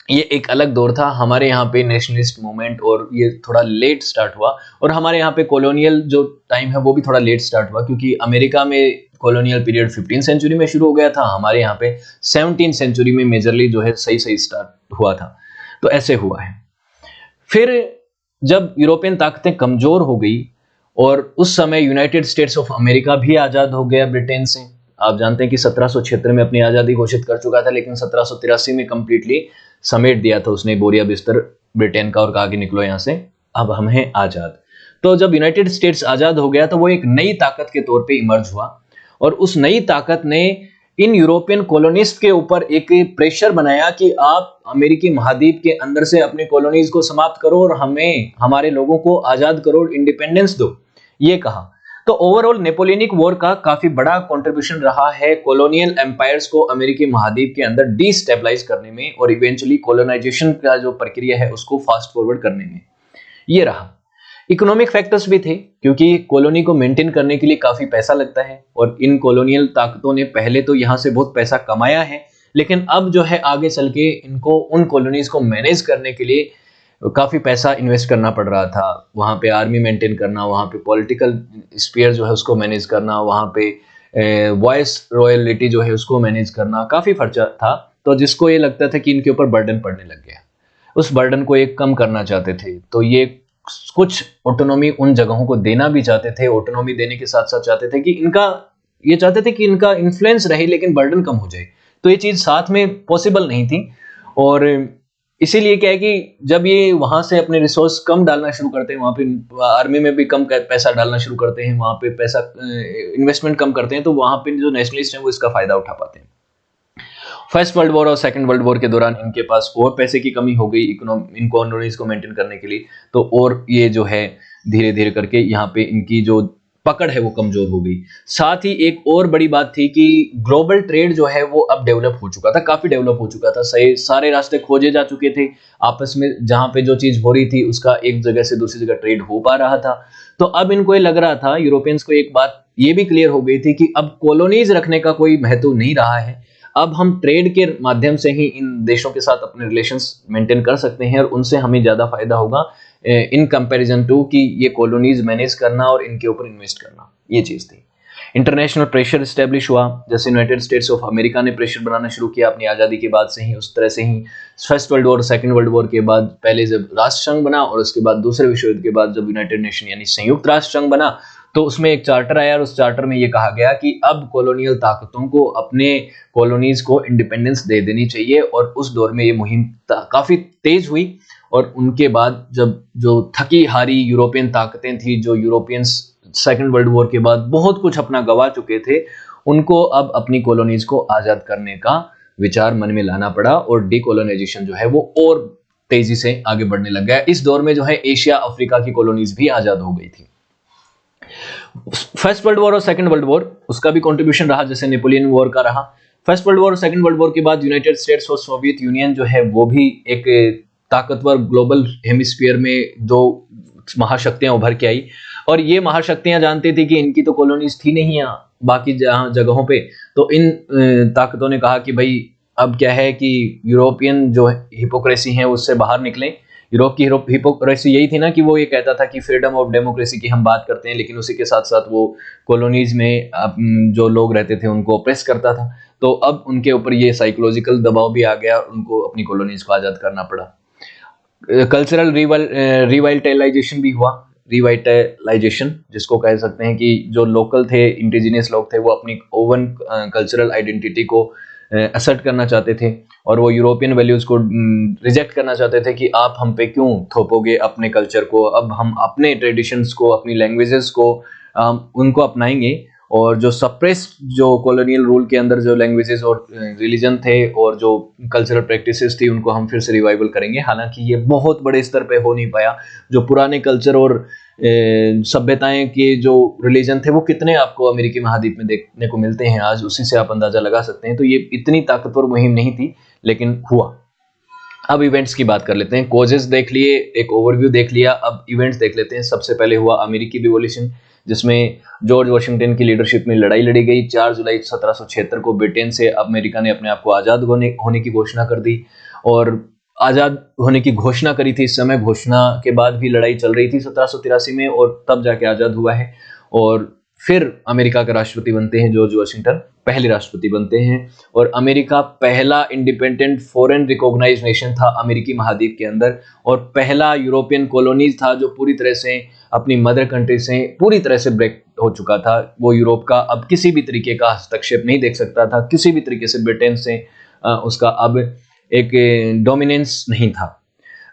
ये एक अलग दौर था। हमारे यहाँ पे नेशनलिस्ट मूवमेंट और ये थोड़ा लेट स्टार्ट हुआ, और हमारे यहाँ पे कॉलोनियल जो टाइम है वो भी थोड़ा लेट स्टार्ट हुआ, क्योंकि अमेरिका में कॉलोनियल पीरियड 15th सेंचुरी में शुरू हो गया था, हमारे यहाँ पे 17th सेंचुरी में मेजरली जो है सही स्टार्ट हुआ था। तो ऐसे हुआ है। फिर जब यूरोपियन ताकतें कमजोर हो गई, और उस समय यूनाइटेड स्टेट्स ऑफ अमेरिका भी आजाद हो गया ब्रिटेन से। आप जानते हैं कि 1776 में अपनी आजादी घोषित कर चुका था, लेकिन 1783 में कंप्लीटली समेट दिया था उसने बोरिया बिस्तर ब्रिटेन का, और कहा कि निकलो यहां से, अब हम हैं आजाद। तो जब यूनाइटेड स्टेट्स आजाद हो गया तो वो एक नई ताकत के तौर पे इमर्ज हुआ, और उस नई ताकत ने इन यूरोपियन कॉलोनिस्ट के ऊपर एक प्रेशर बनाया कि आप अमेरिकी महाद्वीप के अंदर से अपनी कॉलोनीज को समाप्त करो और हमें, हमारे लोगों को आजाद करो, इंडिपेंडेंस दो, ये कहा। तो ओवरऑल नेपोलियनिक वॉर का काफी बड़ा कंट्रीब्यूशन रहा है कॉलोनियल एम्पायर्स को अमेरिकी महाद्वीप के अंदर डिस्टेबलाइज करने में, और इवेंचुअली कॉलोनाइजेशन का जो प्रक्रिया है उसको फास्ट फॉरवर्ड करने में। ये रहा। इकोनॉमिक फैक्टर्स भी थे, क्योंकि कॉलोनी को मेंटेन करने के लिए काफी पैसा लगता है, और इन कॉलोनियल ताकतों ने पहले तो यहां से बहुत पैसा कमाया है, लेकिन अब जो है आगे चल के इनको उन कॉलोनीज को मैनेज करने के लिए काफ़ी पैसा इन्वेस्ट करना पड़ रहा था, वहाँ पे आर्मी मेंटेन करना, वहाँ पे पॉलिटिकल स्फीयर जो है उसको मैनेज करना, वहाँ पे वॉइस रॉयलिटी जो है उसको मैनेज करना, काफ़ी खर्चा था। तो जिसको ये लगता था कि इनके ऊपर बर्डन पड़ने लग गया, उस बर्डन को एक कम करना चाहते थे, तो ये कुछ ऑटोनॉमी उन जगहों को देना भी चाहते थे। ऑटोनॉमी देने के साथ साथ चाहते थे कि इनका इन्फ्लुएंस रहे लेकिन बर्डन कम हो जाए। तो ये चीज़ साथ में पॉसिबल नहीं थी, और इसीलिए क्या है कि जब ये वहां से अपने रिसोर्स कम डालना शुरू करते हैं, वहां पे आर्मी में भी कम पैसा डालना शुरू करते हैं, वहां पे पैसा इन्वेस्टमेंट कम करते हैं, तो वहां पे जो नेशनलिस्ट हैं वो इसका फायदा उठा पाते हैं। फर्स्ट वर्ल्ड वॉर और सेकंड वर्ल्ड वॉर के दौरान इनके पास और पैसे की कमी हो गई इकोनॉमीज को मेंटेन करने के लिए, तो और ये जो है धीरे धीरे करके यहाँ पे इनकी जो पकड़ है वो कमजोर हो गई। साथ ही एक और बड़ी बात थी कि ग्लोबल ट्रेड जो है वो अब डेवलप हो चुका था, काफी डेवलप हो चुका था, सही सारे रास्ते खोजे जा चुके थे आपस में, जहां पे जो चीज हो रही थी उसका एक जगह से दूसरी जगह ट्रेड हो पा रहा था। तो अब इनको ये लग रहा था, यूरोपियंस को एक बात ये भी क्लियर हो गई थी कि अब कॉलोनीज रखने का कोई महत्व नहीं रहा है, अब हम ट्रेड के माध्यम से ही इन देशों के साथ अपने रिलेशंस मेंटेन कर सकते हैं, और उनसे हमें ज्यादा फायदा होगा इन कंपैरिजन टू कि ये कॉलोनीज मैनेज करना और इनके ऊपर इन्वेस्ट करना। ये चीज थी। इंटरनेशनल प्रेशर स्टैब्लिश हुआ, जैसे यूनाइटेड स्टेट्स ऑफ अमेरिका ने प्रेशर बनाना शुरू किया अपनी आज़ादी के बाद से ही, उस तरह से ही first world war second world war के बाद, पहले जब राष्ट्र संघ बना और उसके बाद दूसरे विश्व युद्ध के बाद जब यूनाइटेड नेशन यानी संयुक्त राष्ट्र संघ बना, तो उसमें एक चार्टर आया और उस चार्टर में ये कहा गया कि अब कॉलोनियल ताकतों को अपने कॉलोनीज को इंडिपेंडेंस दे देनी चाहिए, और उस दौर में ये मुहिम काफी तेज हुई। और उनके बाद जब जो थकी हारी यूरोपियन ताकतें थी, जो यूरोपियंस सेकंड वर्ल्ड वॉर के बाद बहुत कुछ अपना गवा चुके थे, उनको अब अपनी कॉलोनीज को आजाद करने का विचार मन में लाना पड़ा, और डीकोलोनाइजेशन जो है वो और तेजी से आगे बढ़ने लग गया। इस दौर में जो है एशिया अफ्रीका की कॉलोनीज भी आजाद हो गई थी। फर्स्ट वर्ल्ड वॉर और सेकंड वर्ल्ड वॉर उसका भी कंट्रीब्यूशन रहा, जैसे नेपोलियन वॉर का रहा। फर्स्ट वर्ल्ड वॉर और सेकंड वर्ल्ड वॉर के बाद यूनाइटेड स्टेट्स और सोवियत यूनियन जो है वो भी एक ताकतवर ग्लोबल हेमिस्फीयर में दो महाशक्तियां उभर के आई, और ये महाशक्तियां जानती थी कि इनकी तो कॉलोनीज थी नहीं बाकी जगहों पे, तो इन ताकतों ने कहा कि भाई अब क्या है कि यूरोपियन जो हिपोक्रेसी है उससे बाहर निकलें। यूरोप की हिपोक्रेसी यही थी ना कि वो ये कहता था कि फ्रीडम ऑफ डेमोक्रेसी की हम बात करते हैं, लेकिन उसी के साथ साथ वो कॉलोनीज में जो लोग रहते थे उनको ऑप्रेस करता था। तो अब उनके ऊपर ये साइकोलॉजिकल दबाव भी आ गया, उनको अपनी कॉलोनीज को आज़ाद करना पड़ा। कल्चरल रिवाइटलाइजेशन भी हुआ, रिवाइटलाइजेशन जिसको कह सकते हैं कि जो लोकल थे, इंडिजिनियस लोग थे, वो अपनी ओवन कल्चरल आइडेंटिटी को असर्ट करना चाहते थे, और वो यूरोपियन वैल्यूज को रिजेक्ट करना चाहते थे कि आप हम पे क्यों थोपोगे अपने कल्चर को, अब हम अपने ट्रेडिशंस को, अपनी लैंग्वेजेस को उनको अपनाएंगे, और जो सप्रेस्ड जो कॉलोनियल रूल के अंदर जो लैंग्वेजेस और रिलीजन थे और जो कल्चरल प्रैक्टिसेस थी उनको हम फिर से रिवाइवल करेंगे। हालांकि ये बहुत बड़े स्तर पे हो नहीं पाया। जो पुराने कल्चर और सभ्यताएं के जो रिलीजन थे वो कितने आपको अमेरिकी महाद्वीप में देखने को मिलते हैं आज, उसी से आप अंदाजा लगा सकते हैं। तो ये इतनी ताकतवर मुहिम नहीं थी, लेकिन हुआ। अब इवेंट्स की बात कर लेते हैं। कॉजेस देख लिए, एक ओवरव्यू देख लिया, अब इवेंट्स देख लेते हैं। सबसे पहले हुआ अमेरिकी रिवॉल्यूशन, जिसमें जॉर्ज वाशिंगटन की लीडरशिप में लड़ाई लड़ी गई। 4 जुलाई 1776 को ब्रिटेन से अमेरिका ने अपने आप को आज़ाद होने की घोषणा कर दी, और आज़ाद होने की घोषणा करी थी। इस समय घोषणा के बाद भी लड़ाई चल रही थी 1783 में, और तब जाके आज़ाद हुआ है। और फिर अमेरिका का राष्ट्रपति बनते हैं जॉर्ज वाशिंगटन, पहले राष्ट्रपति बनते हैं, और अमेरिका पहला इंडिपेंडेंट फॉरेन रिकॉग्नाइज्ड नेशन था अमेरिकी महाद्वीप के अंदर, और पहला यूरोपियन कॉलोनीज था जो पूरी तरह से अपनी मदर कंट्री से पूरी तरह से ब्रेक हो चुका था। वो यूरोप का अब किसी भी तरीके का हस्तक्षेप नहीं देख सकता था, किसी भी तरीके से ब्रिटेन से उसका अब एक डोमिनेंस नहीं था।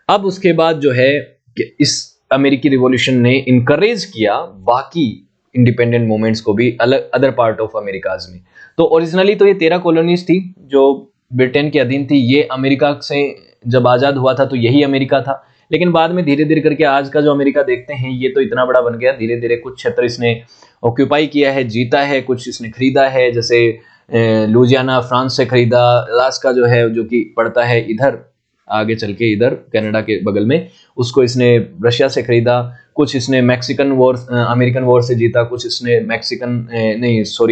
अब उसके बाद जो है कि इस अमेरिकी रिवॉल्यूशन ने इनकरेज किया बाकी इंडिपेंडेंट मूवमेंट्स को भी अलग अदर पार्ट ऑफ अमेरिकाज में। तो ओरिजिनली तो ये 13 कॉलोनीज थी जो ब्रिटेन के अधीन थी। ये अमेरिका से जब आज़ाद हुआ था तो यही अमेरिका था, लेकिन बाद में धीरे धीरे करके आज का जो अमेरिका देखते हैं ये तो इतना बड़ा बन गया। धीरे धीरे कुछ क्षेत्र इसने ऑक्यूपाई किया है, जीता है, कुछ इसने खरीदा है, जैसे लुजियाना फ्रांस से खरीदा, अलास्का जो है जो कि पड़ता है इधर आगे चल के इधर कनाडा के बगल में, उसको इसने रशिया से खरीदा। कुछ इसने मैक्सिकन वॉर अमेरिकन वॉर से जीता, कुछ इसने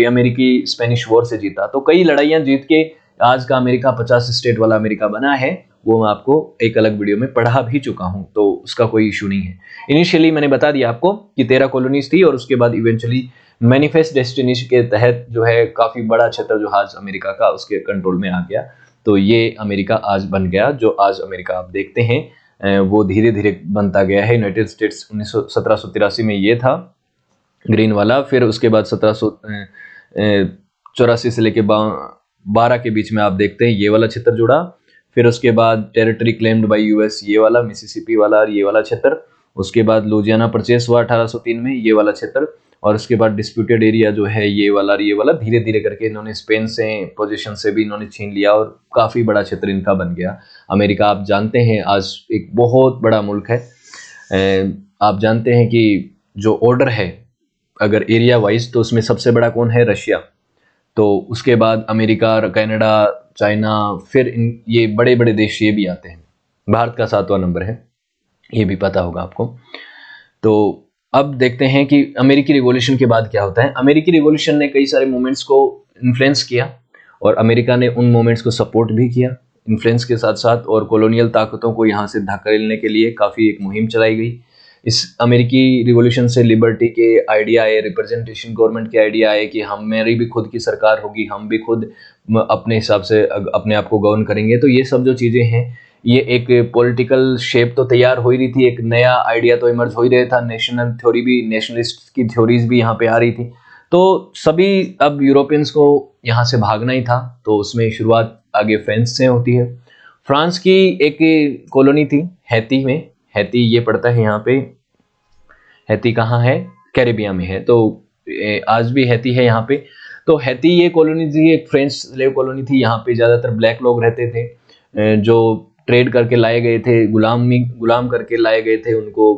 अमेरिकी स्पेनिश वॉर से जीता। तो कई लड़ाइयां जीत के आज का अमेरिका 50 स्टेट वाला अमेरिका बना है, वो मैं आपको एक अलग वीडियो में पढ़ा भी चुका हूं, तो उसका कोई इशू नहीं है। इनिशियली मैंने बता दिया आपको कि 13 कॉलोनीज थी और उसके बाद इवेंचुअली मैनिफेस्ट डेस्टिनी के तहत जो है काफी बड़ा क्षेत्र जो आज अमेरिका का उसके कंट्रोल में आ गया। तो ये अमेरिका आज बन गया, जो आज अमेरिका आप देखते हैं वो धीरे धीरे बनता गया है। यूनाइटेड स्टेट्स 1783 में ये था ग्रीन वाला, फिर उसके बाद 1784 से लेके 12 के बीच में आप देखते हैं ये वाला क्षेत्र जुड़ा। फिर उसके बाद टेरिटरी क्लेम्ड बाय यूएस, ये वाला मिसिसिपी वाला और ये वाला क्षेत्र। उसके बाद लुजियाना परचेस हुआ 1803 में, ये वाला क्षेत्र। और उसके बाद डिस्प्यूटेड एरिया जो है ये वाला और ये वाला, धीरे धीरे करके इन्होंने स्पेन से पोजीशन से भी इन्होंने छीन लिया और काफ़ी बड़ा क्षेत्र इनका बन गया। अमेरिका आप जानते हैं आज एक बहुत बड़ा मुल्क है। आप जानते हैं कि जो ऑर्डर है अगर एरिया वाइज, तो उसमें सबसे बड़ा कौन है? रशिया। तो उसके बाद अमेरिका, कनाडा, चाइना, फिर ये बड़े बड़े देश ये भी आते हैं। भारत का 7वां नंबर है, ये भी पता होगा आपको। तो अब देखते हैं कि अमेरिकी रिवॉल्यूशन के बाद क्या होता है। अमेरिकी रिवॉल्यूशन ने कई सारे मूवमेंट्स को इन्फ्लुएंस किया और अमेरिका ने उन मूवमेंट्स को सपोर्ट भी किया इन्फ्लुएंस के साथ साथ, और कॉलोनियल ताकतों को यहाँ से धकेलने के लिए काफ़ी एक मुहिम चलाई गई। इस अमेरिकी रिवॉल्यूशन से लिबर्टी के आइडिया आए, रिप्रेजेंटेशन गवर्नमेंट के आइडिया आए कि हमारी भी खुद की सरकार होगी, हम भी खुद अपने हिसाब से अपने आप को गवर्न करेंगे। तो ये सब जो चीज़ें हैं, ये एक पॉलिटिकल शेप तो तैयार हो ही रही थी, एक नया आइडिया तो इमर्ज हो ही रहा था, नेशनल थ्योरी भी, नेशनलिस्ट की थ्योरीज भी यहाँ पे आ रही थी। तो सभी अब यूरोपियंस को यहाँ से भागना ही था। तो उसमें शुरुआत आगे फ्रांस से होती है। फ्रांस की एक कॉलोनी थी हैती में, हैती ये पड़ता है यहाँ पे। हैती कहाँ है? कैरेबिया में है। तो आज भी हैती है यहाँ पे। तो हैती ये कॉलोनी थी, एक फ्रेंच स्लेव कॉलोनी थी। यहाँ पे ज़्यादातर ब्लैक लोग रहते थे जो ट्रेड करके लाए गए थे, गुलाम करके लाए गए थे उनको।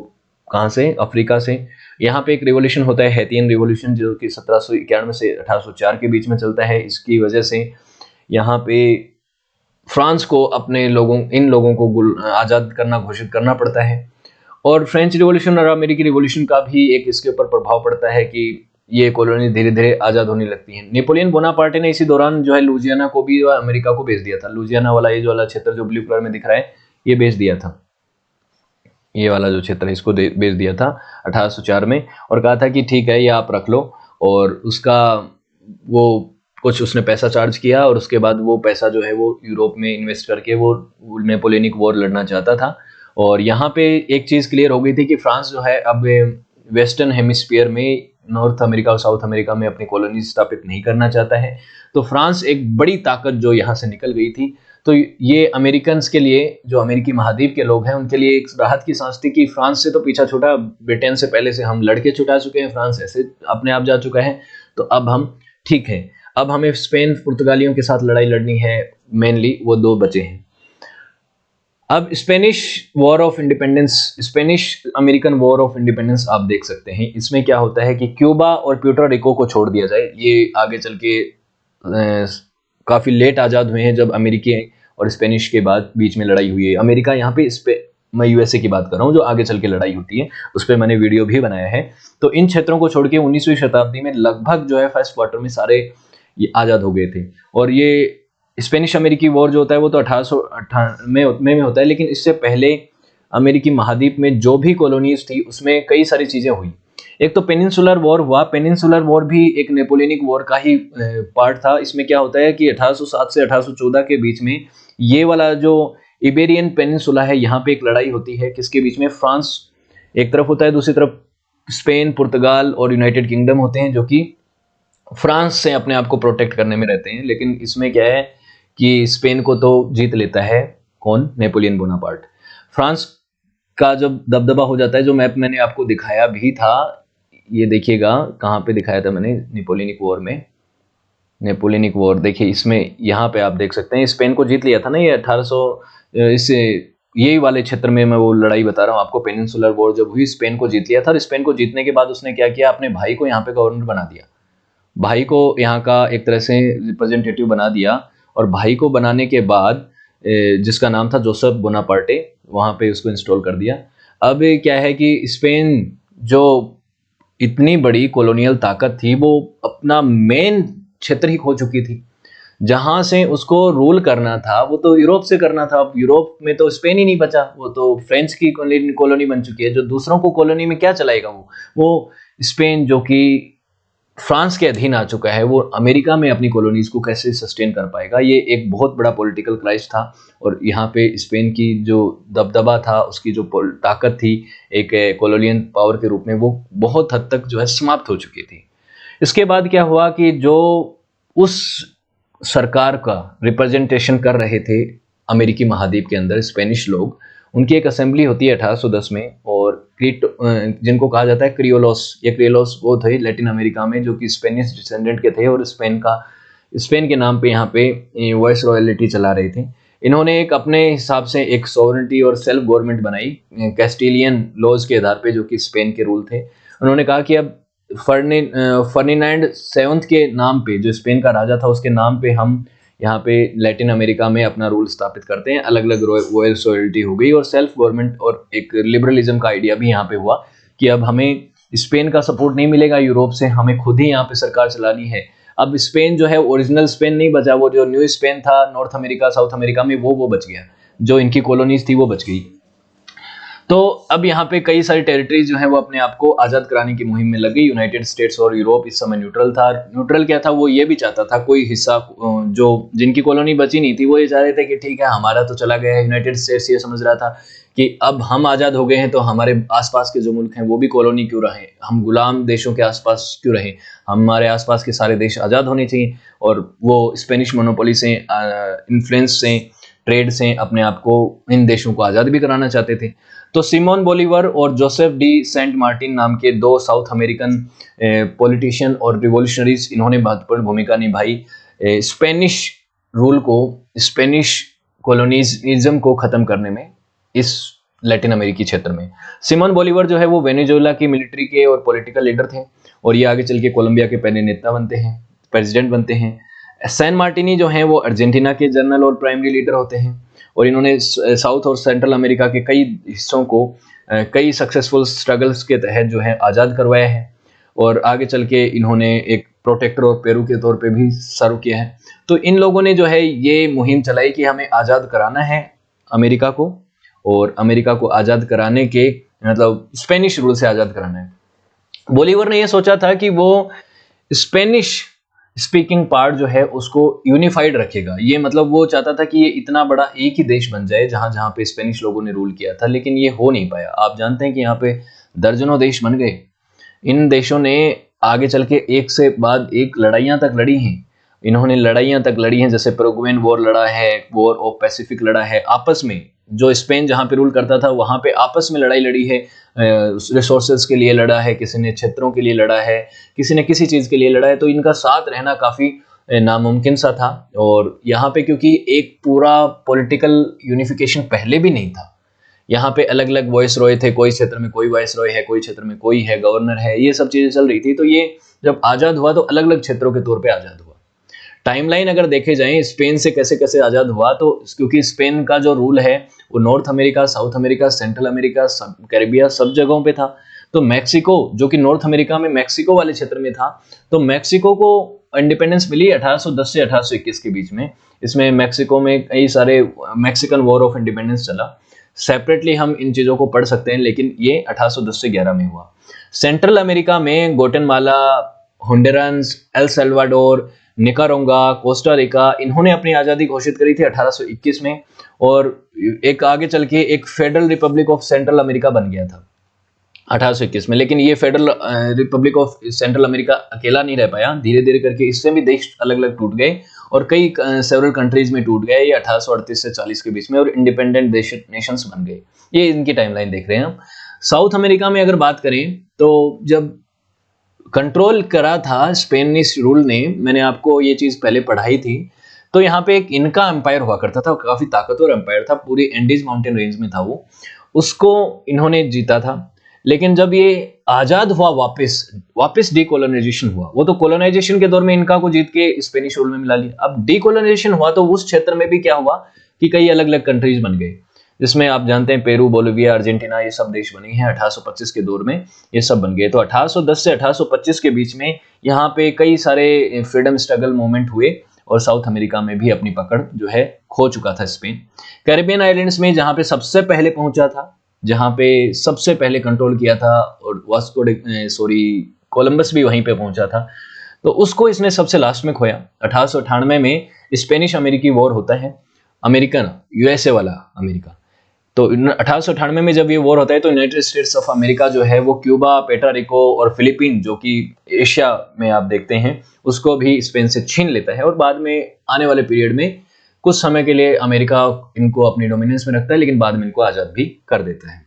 कहाँ से? अफ्रीका से। यहाँ पे एक रिवॉल्यूशन होता है, हैतियन रिवॉल्यूशन, जो कि 1791 से 1804 के बीच में चलता है। इसकी वजह से यहाँ पे फ्रांस को अपने इन लोगों को आज़ाद करना, घोषित करना पड़ता है। और फ्रेंच रिवॉल्यूशन और अमेरिकी रिवॉल्यूशन का भी एक इसके ऊपर प्रभाव पड़ता है कि ये कॉलोनी धीरे धीरे आज़ाद होने लगती हैं। नेपोलियन बोनापार्टे ने इसी दौरान जो है लुजियाना को भी अमेरिका को भेज दिया था। लुजियाना वाला ये जो वाला क्षेत्र जो ब्लू कलर में दिख रहा है, ये भेज दिया था। ये वाला जो क्षेत्र है इसको भेज दिया था 1804 में, और कहा था कि ठीक है ये आप रख लो। और उसका वो कुछ उसने पैसा चार्ज किया और उसके बाद वो पैसा जो है वो यूरोप में इन्वेस्ट करके वो नेपोलियनिक वॉर लड़ना चाहता था। और यहाँ पे एक चीज़ क्लियर हो गई थी कि फ्रांस जो है अब वेस्टर्न हेमिस्फीयर में, नॉर्थ अमेरिका और साउथ अमेरिका में अपनी कॉलोनी स्थापित नहीं करना चाहता है। तो फ्रांस एक बड़ी ताकत जो यहाँ से निकल गई थी। तो ये अमेरिकन के लिए, जो अमेरिकी महाद्वीप के लोग हैं, उनके लिए एक राहत की सांस थी कि फ्रांस से तो पीछा छूटा, ब्रिटेन से पहले से हम लड़के छुटा चुके हैं, फ्रांस ऐसे अपने आप जा चुका है, तो अब हम ठीक है। अब हमें स्पेन पुर्तगालियों के साथ लड़ाई लड़नी है, मेनली वो दो बचे हैं। अब Spanish war of independence, Spanish American war of independence आप देख सकते हैं। इसमें क्या होता है कि क्यूबा और प्यूर्टो रिको को छोड़ दिया जाए। ये आगे चल के काफ़ी लेट आज़ाद हुए हैं, जब अमेरिकी और स्पेनिश के बाद बीच में लड़ाई हुई है। अमेरिका यहाँ पे मैं यूएसए की बात कर रहा हूँ, जो आगे चल के लड़ाई होती है, उस पर मैंने वीडियो भी बनाया है। तो इन क्षेत्रों को छोड़ के 19वीं शताब्दी में लगभग जो है फर्स्ट क्वार्टर में सारे ये आज़ाद हो गए थे। और ये स्पेनिश अमेरिकी वॉर जो होता है वो तो 1898 में होता है, लेकिन इससे पहले अमेरिकी महाद्वीप में जो भी कॉलोनीज थी उसमें कई सारी चीज़ें हुई। एक तो पेनिनसुलर वॉर हुआ। पेनिनसुलर वॉर भी एक नेपोलियनिक वॉर का ही पार्ट था। इसमें क्या होता है कि 1807 से 1814 के बीच में ये वाला जो इबेरियन पेनिनसुला है, यहाँ पे एक लड़ाई होती है। किसके बीच में? फ्रांस एक तरफ होता है, दूसरी तरफ स्पेन, पुर्तगाल और यूनाइटेड किंगडम होते हैं, जो कि फ्रांस से अपने आप को प्रोटेक्ट करने में रहते हैं। लेकिन इसमें क्या है कि स्पेन को तो जीत लेता है कौन? Napoleon Bonaparte. फ्रांस का जब दबदबा हो जाता है, जो मैप मैंने आपको दिखाया भी था, ये देखिएगा कहाँ पे दिखाया था मैंने, नेपोलियनिक वॉर में। नेपोलियनिक वॉर देखिए, इसमें यहाँ पे आप देख सकते हैं स्पेन को जीत लिया था ना ये 1800, इससे यही वाले क्षेत्र में मैं वो लड़ाई बता रहा हूँ आपको। पेनिनसुलर वॉर जब हुई, स्पेन को जीत लिया था। और स्पेन को जीतने के बाद उसने क्या किया, अपने भाई को यहाँ पे गवर्नर बना दिया। भाई को यहाँ का एक तरह से रिप्रेजेंटेटिव बना दिया। और भाई को बनाने के बाद जिसका नाम था जोसेफ बोनापार्टे, वहाँ पे उसको इंस्टॉल कर दिया। अब क्या है कि स्पेन जो इतनी बड़ी कॉलोनियल ताकत थी, वो अपना मेन क्षेत्र ही खो चुकी थी। जहां से उसको रूल करना था वो तो यूरोप से करना था। अब यूरोप में तो स्पेन ही नहीं बचा, वो तो फ्रेंच की कॉलोनी बन चुकी है। जो दूसरों को कॉलोनी में क्या चलाएगा वो स्पेन जो कि फ्रांस के अधीन आ चुका है, वो अमेरिका में अपनी कॉलोनीज को कैसे सस्टेन कर पाएगा। ये एक बहुत बड़ा पॉलिटिकल क्राइसिस था और यहाँ पे स्पेन की जो दबदबा था, उसकी जो ताकत थी एक कॉलोनियल पावर के रूप में, वो बहुत हद तक जो है समाप्त हो चुकी थी। इसके बाद क्या हुआ कि जो उस सरकार का रिप्रेजेंटेशन कर रहे थे अमेरिकी महाद्वीप के अंदर स्पेनिश लोग, उनकी एक असेंबली होती है 1810 में, और जिनको कहा जाता है क्रियोलोस, ये क्रियोलोस वो थे लैटिन अमेरिका में जो कि स्पेनिश डिसेंडेंट के थे और स्पेन के नाम पे यहाँ पे वॉइस रॉयलिटी चला रहे थे। इन्होंने एक अपने हिसाब से एक सॉवरेनिटी और सेल्फ गवर्नमेंट बनाई कैस्टिलियन लॉज के आधार पे, जो कि स्पेन के रूल थे। उन्होंने कहा कि अब फर्डिनांड सेवंथ के नाम पे, जो स्पेन का राजा था, उसके नाम पे हम यहाँ पे लैटिन अमेरिका में अपना रूल स्थापित करते हैं। अलग अलग वॉइस रॉयल्टी हो गई और सेल्फ गवर्नमेंट और एक लिबरलिज्म का आइडिया भी यहाँ पे हुआ कि अब हमें स्पेन का सपोर्ट नहीं मिलेगा यूरोप से, हमें खुद ही यहाँ पे सरकार चलानी है। अब स्पेन जो है ओरिजिनल स्पेन नहीं बचा, वो जो न्यू स्पेन था नॉर्थ अमेरिका साउथ अमेरिका में वो बच गया, जो इनकी कॉलोनीज थी वो बच गई। तो अब यहाँ पे कई सारी टेरिटरीज जो है वो अपने आप को आज़ाद कराने की मुहिम में लगी। यूनाइटेड स्टेट्स और यूरोप इस समय न्यूट्रल था। न्यूट्रल क्या था, वो ये भी चाहता था कोई हिस्सा, जो जिनकी कॉलोनी बची नहीं थी वो ये चाह रहे थे कि ठीक है हमारा तो चला गया है। यूनाइटेड स्टेट्स ये समझ रहा था कि अब हम आज़ाद हो गए हैं तो हमारे आसपास के जो मुल्क हैं वो भी कॉलोनी क्यों रहे, हम गुलाम देशों के आसपास क्यों रहे, हमारे आसपास के सारे देश आज़ाद होने चाहिए। और वो स्पेनिश मोनोपोली से, इन्फ्लुएंस से, ट्रेड से अपने आप को इन देशों को आज़ाद भी कराना चाहते थे। तो सिमोन बोलीवर और जोसेफ डी सेंट मार्टिन नाम के दो साउथ अमेरिकन पॉलिटिशियन और रिवॉल्यूशनरीज, इन्होंने महत्वपूर्ण भूमिका निभाई स्पेनिश रूल को, स्पेनिश कॉलोनिज्म को खत्म करने में इस लैटिन अमेरिकी क्षेत्र में। सिमोन बोलीवर जो है वो वेनेजुएला की मिलिट्री के और पॉलिटिकल लीडर थे और ये आगे चल के कोलंबिया के पहले नेता बनते हैं, प्रेसिडेंट बनते हैं। सैन मार्टिनी जो हैं वो अर्जेंटीना के जनरल और प्राइमरी लीडर होते हैं और इन्होंने साउथ और सेंट्रल अमेरिका के कई हिस्सों को कई सक्सेसफुल स्ट्रगल्स के तहत जो है आज़ाद करवाया है और आगे चल के इन्होंने एक प्रोटेक्टर और पेरू के तौर पे भी सर्व किया है। तो इन लोगों ने जो है ये मुहिम चलाई कि हमें आज़ाद कराना है अमेरिका को, और अमेरिका को आज़ाद कराने के मतलब स्पेनिश रूल से आज़ाद कराना है। बोलीवर ने यह सोचा था कि वो स्पेनिश स्पीकिंग पार्ट जो है उसको यूनिफाइड रखेगा। ये मतलब वो चाहता था कि ये इतना बड़ा एक ही देश बन जाए जहां जहां पे स्पेनिश लोगों ने रूल किया था, लेकिन ये हो नहीं पाया। आप जानते हैं कि यहाँ पे दर्जनों देश बन गए। इन देशों ने आगे चल के एक से बाद एक लड़ाइयाँ तक लड़ी हैं। इन्होंने लड़ाइयाँ तक लड़ी हैं, जैसे पेरुवियन वॉर लड़ा है, वॉर ऑफ पैसिफिक लड़ा है आपस में। जो स्पेन जहाँ पे रूल करता था वहाँ पे आपस में लड़ाई लड़ी है, रिसोर्सेज के लिए लड़ा है, किसी ने क्षेत्रों के लिए लड़ा है, किसी ने किसी चीज़ के लिए लड़ा है। तो इनका साथ रहना काफ़ी नामुमकिन सा था। और यहाँ पे क्योंकि एक पूरा पॉलिटिकल यूनिफिकेशन पहले भी नहीं था, यहाँ पे अलग अलग वॉइस रॉय थे, कोई क्षेत्र में कोई वॉइस रॉय है, कोई क्षेत्र में कोई है, गवर्नर है, ये सब चीज़ें चल रही थी। तो ये जब आज़ाद हुआ तो अलग अलग क्षेत्रों के तौर पर आज़ाद हुआ। टाइमलाइन अगर देखे जाएं स्पेन से कैसे कैसे आज़ाद हुआ, तो क्योंकि स्पेन का जो रूल है वो North America, South America, Central America, Caribbean सब जगहों पे था। तो मैक्सिको जो कि नॉर्थ अमेरिका में मैक्सिको वाले क्षेत्र में था, तो मैक्सिको को इंडिपेंडेंस मिली 1810 से 1821 के बीच में। इसमें मैक्सिको में कई सारे मैक्सिकन वॉर ऑफ इंडिपेंडेंस चला। सेपरेटली हम इन चीज़ों को पढ़ सकते हैं, लेकिन ये 1810 से 11 में हुआ। सेंट्रल अमेरिका में Guatemala, Honduras, El Salvador, Nicaragua, Costa Rica, इन्होंने अपनी आज़ादी घोषित करी थी 1821 में। और एक आगे चल के एक federal Republic of central America बन गया था 1821 में। लेकिन ये federal Republic of central America अकेला नहीं रह पाया, धीरे धीरे करके इससे भी देश अलग अलग टूट गए और कई सेवरल कंट्रीज में टूट गए ये 1838 से 40 के बीच में, और इंडिपेंडेंट नेशंस बन गए। ये इनकी टाइमलाइन देख रहे हैं हम। साउथ अमेरिका में अगर बात करें तो जब कंट्रोल करा था स्पेनिश रूल ने, मैंने आपको ये चीज़ पहले पढ़ाई थी, तो यहाँ पे एक इनका एम्पायर हुआ करता था, काफ़ी ताकतवर एम्पायर था, पूरी एंडीज माउंटेन रेंज में था वो, उसको इन्होंने जीता था। लेकिन जब ये आज़ाद हुआ वापस डीकोलोनाइजेशन हुआ, वो तो कोलोनाइजेशन के दौर में इनका को जीत के स्पेनिश रूल में मिला लिया। अब डीकोलोनाइजेशन हुआ तो उस क्षेत्र में भी क्या हुआ कि कई अलग अलग कंट्रीज बन गए, जिसमें आप जानते हैं पेरू, बोलिविया, अर्जेंटीना, ये सब देश बनी हैं 1825 के दौर में, ये सब बन गए। तो 1810 से 1825 के बीच में यहाँ पे कई सारे फ्रीडम स्ट्रगल मूवमेंट हुए और साउथ अमेरिका में भी अपनी पकड़ जो है खो चुका था स्पेन। कैरिबियन आइलैंड्स में जहां पे सबसे पहले पहुंचा था, जहां पे सबसे पहले कंट्रोल किया था, और कोलंबस भी वहीं पे पहुंचा था, तो उसको इसने सबसे लास्ट में खोया। 1898 में स्पेनिश अमेरिकी वॉर होता है, अमेरिकन यूएसए वाला अमेरिका। तो 1898 में जब ये वॉर होता है तो यूनाइटेड स्टेट्स ऑफ अमेरिका जो है वो क्यूबा, पेट्रारिको और फिलीपीन, जो कि एशिया में आप देखते हैं, उसको भी स्पेन से छीन लेता है। और बाद में आने वाले पीरियड में कुछ समय के लिए अमेरिका इनको अपनी डोमिनेंस में रखता है, लेकिन बाद में इनको आज़ाद भी कर देता है,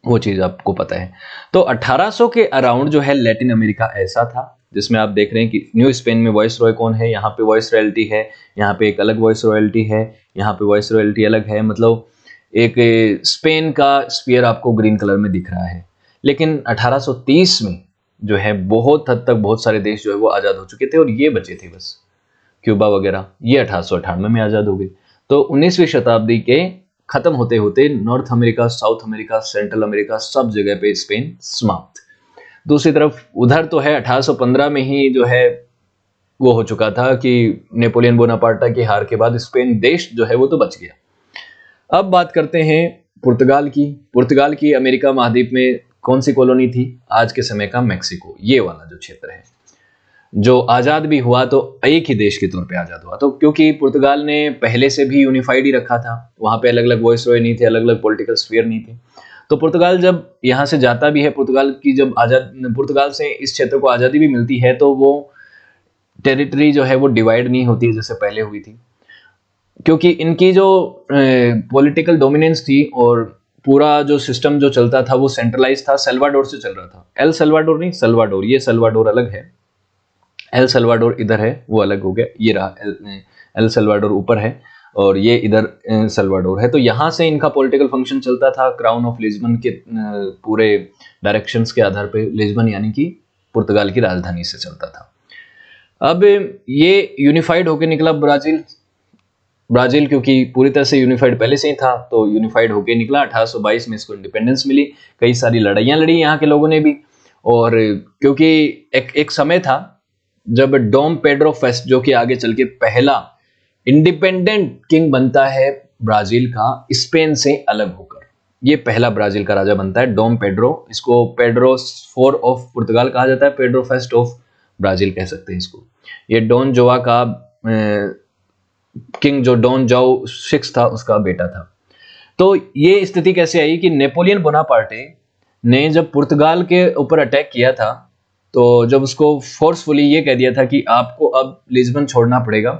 वो चीज़ आपको पता है। तो 1800 के अराउंड जो है लैटिन अमेरिका ऐसा था, जिसमें आप देख रहे हैं कि न्यू स्पेन में वॉइस रॉय कौन है, यहाँ पे वॉइस रॉयल्टी है, यहाँ पे एक अलग वॉइस रॉयल्टी है, यहाँ पे वॉइस रॉयल्टी अलग है, मतलब एक स्पेन का स्पीयर आपको ग्रीन कलर में दिख रहा है। लेकिन 1830 में जो है बहुत हद तक बहुत सारे देश जो है वो आज़ाद हो चुके थे, और ये बचे थे बस क्यूबा वगैरह, ये 1898 में आज़ाद हो गए। तो 19वीं शताब्दी के खत्म होते होते north America, South America, Central America, सब जगह पे स्पेन समाप्त। दूसरी तरफ उधर तो है 1815 में ही जो है वो हो चुका था कि नेपोलियन बोनापार्टा की हार के बाद स्पेन देश जो है वो तो बच गया। अब बात करते हैं पुर्तगाल की। पुर्तगाल की अमेरिका महाद्वीप में कौन सी कॉलोनी थी? आज के समय का मैक्सिको, ये वाला जो क्षेत्र है, जो आज़ाद भी हुआ तो एक ही देश के तौर पे आज़ाद हुआ। तो क्योंकि पुर्तगाल ने पहले से भी यूनिफाइड ही रखा था, वहाँ पे अलग अलग वॉइस रॉय नहीं थे, अलग अलग पॉलिटिकल स्फीयर नहीं थे। तो पुर्तगाल जब यहाँ से जाता भी है, पुर्तगाल से इस क्षेत्र को आज़ादी भी मिलती है, तो वो टेरिटरी जो है वो डिवाइड नहीं होती है जैसे पहले हुई थी, क्योंकि इनकी जो पॉलिटिकल डोमिनेंस थी और पूरा जो सिस्टम जो चलता था वो सेंट्रलाइज था, सल्वाडोर से चल रहा था। एल सल्वाडोर नहीं, सल्वाडोर, ये सल्वाडोर अलग है, एल सल्वाडोर इधर है, वो अलग हो गया, ये रहा एल सल्वाडोर ऊपर है और ये इधर सल्वाडोर है। तो यहाँ से इनका पॉलिटिकल फंक्शन चलता था क्राउन ऑफ लिस्बन के पूरे डायरेक्शंस के आधार पे। लिस्बन यानी कि पुर्तगाल की राजधानी से चलता था। अब ये यूनिफाइड होकर निकला ब्राजील क्योंकि पूरी तरह से यूनिफाइड पहले से ही था, तो यूनिफाइड होकर निकला। 1822 में इसको इंडिपेंडेंस मिली। कई सारी लड़ाइयाँ लड़ी यहाँ के लोगों ने भी, और क्योंकि एक समय था जब डॉम पेड्रो फेस्ट, जो कि आगे चल के पहला इंडिपेंडेंट किंग बनता है ब्राजील का स्पेन से अलग होकर, ये पहला ब्राजील का राजा बनता है डॉम पेड्रो। इसको पेड्रो फोर ऑफ पुर्तगाल कहा जाता है, पेड्रो फेस्ट ऑफ ब्राजील कह सकते हैं इसको। ये डॉन जोआ का किंग जो डॉन जाओ 6 था, उसका बेटा था। तो ये स्थिति कैसे आई कि नेपोलियन बोनापार्टे ने जब पुर्तगाल के ऊपर अटैक किया था, तो जब उसको फोर्सफुली ये कह दिया था कि आपको अब लिस्बन छोड़ना पड़ेगा,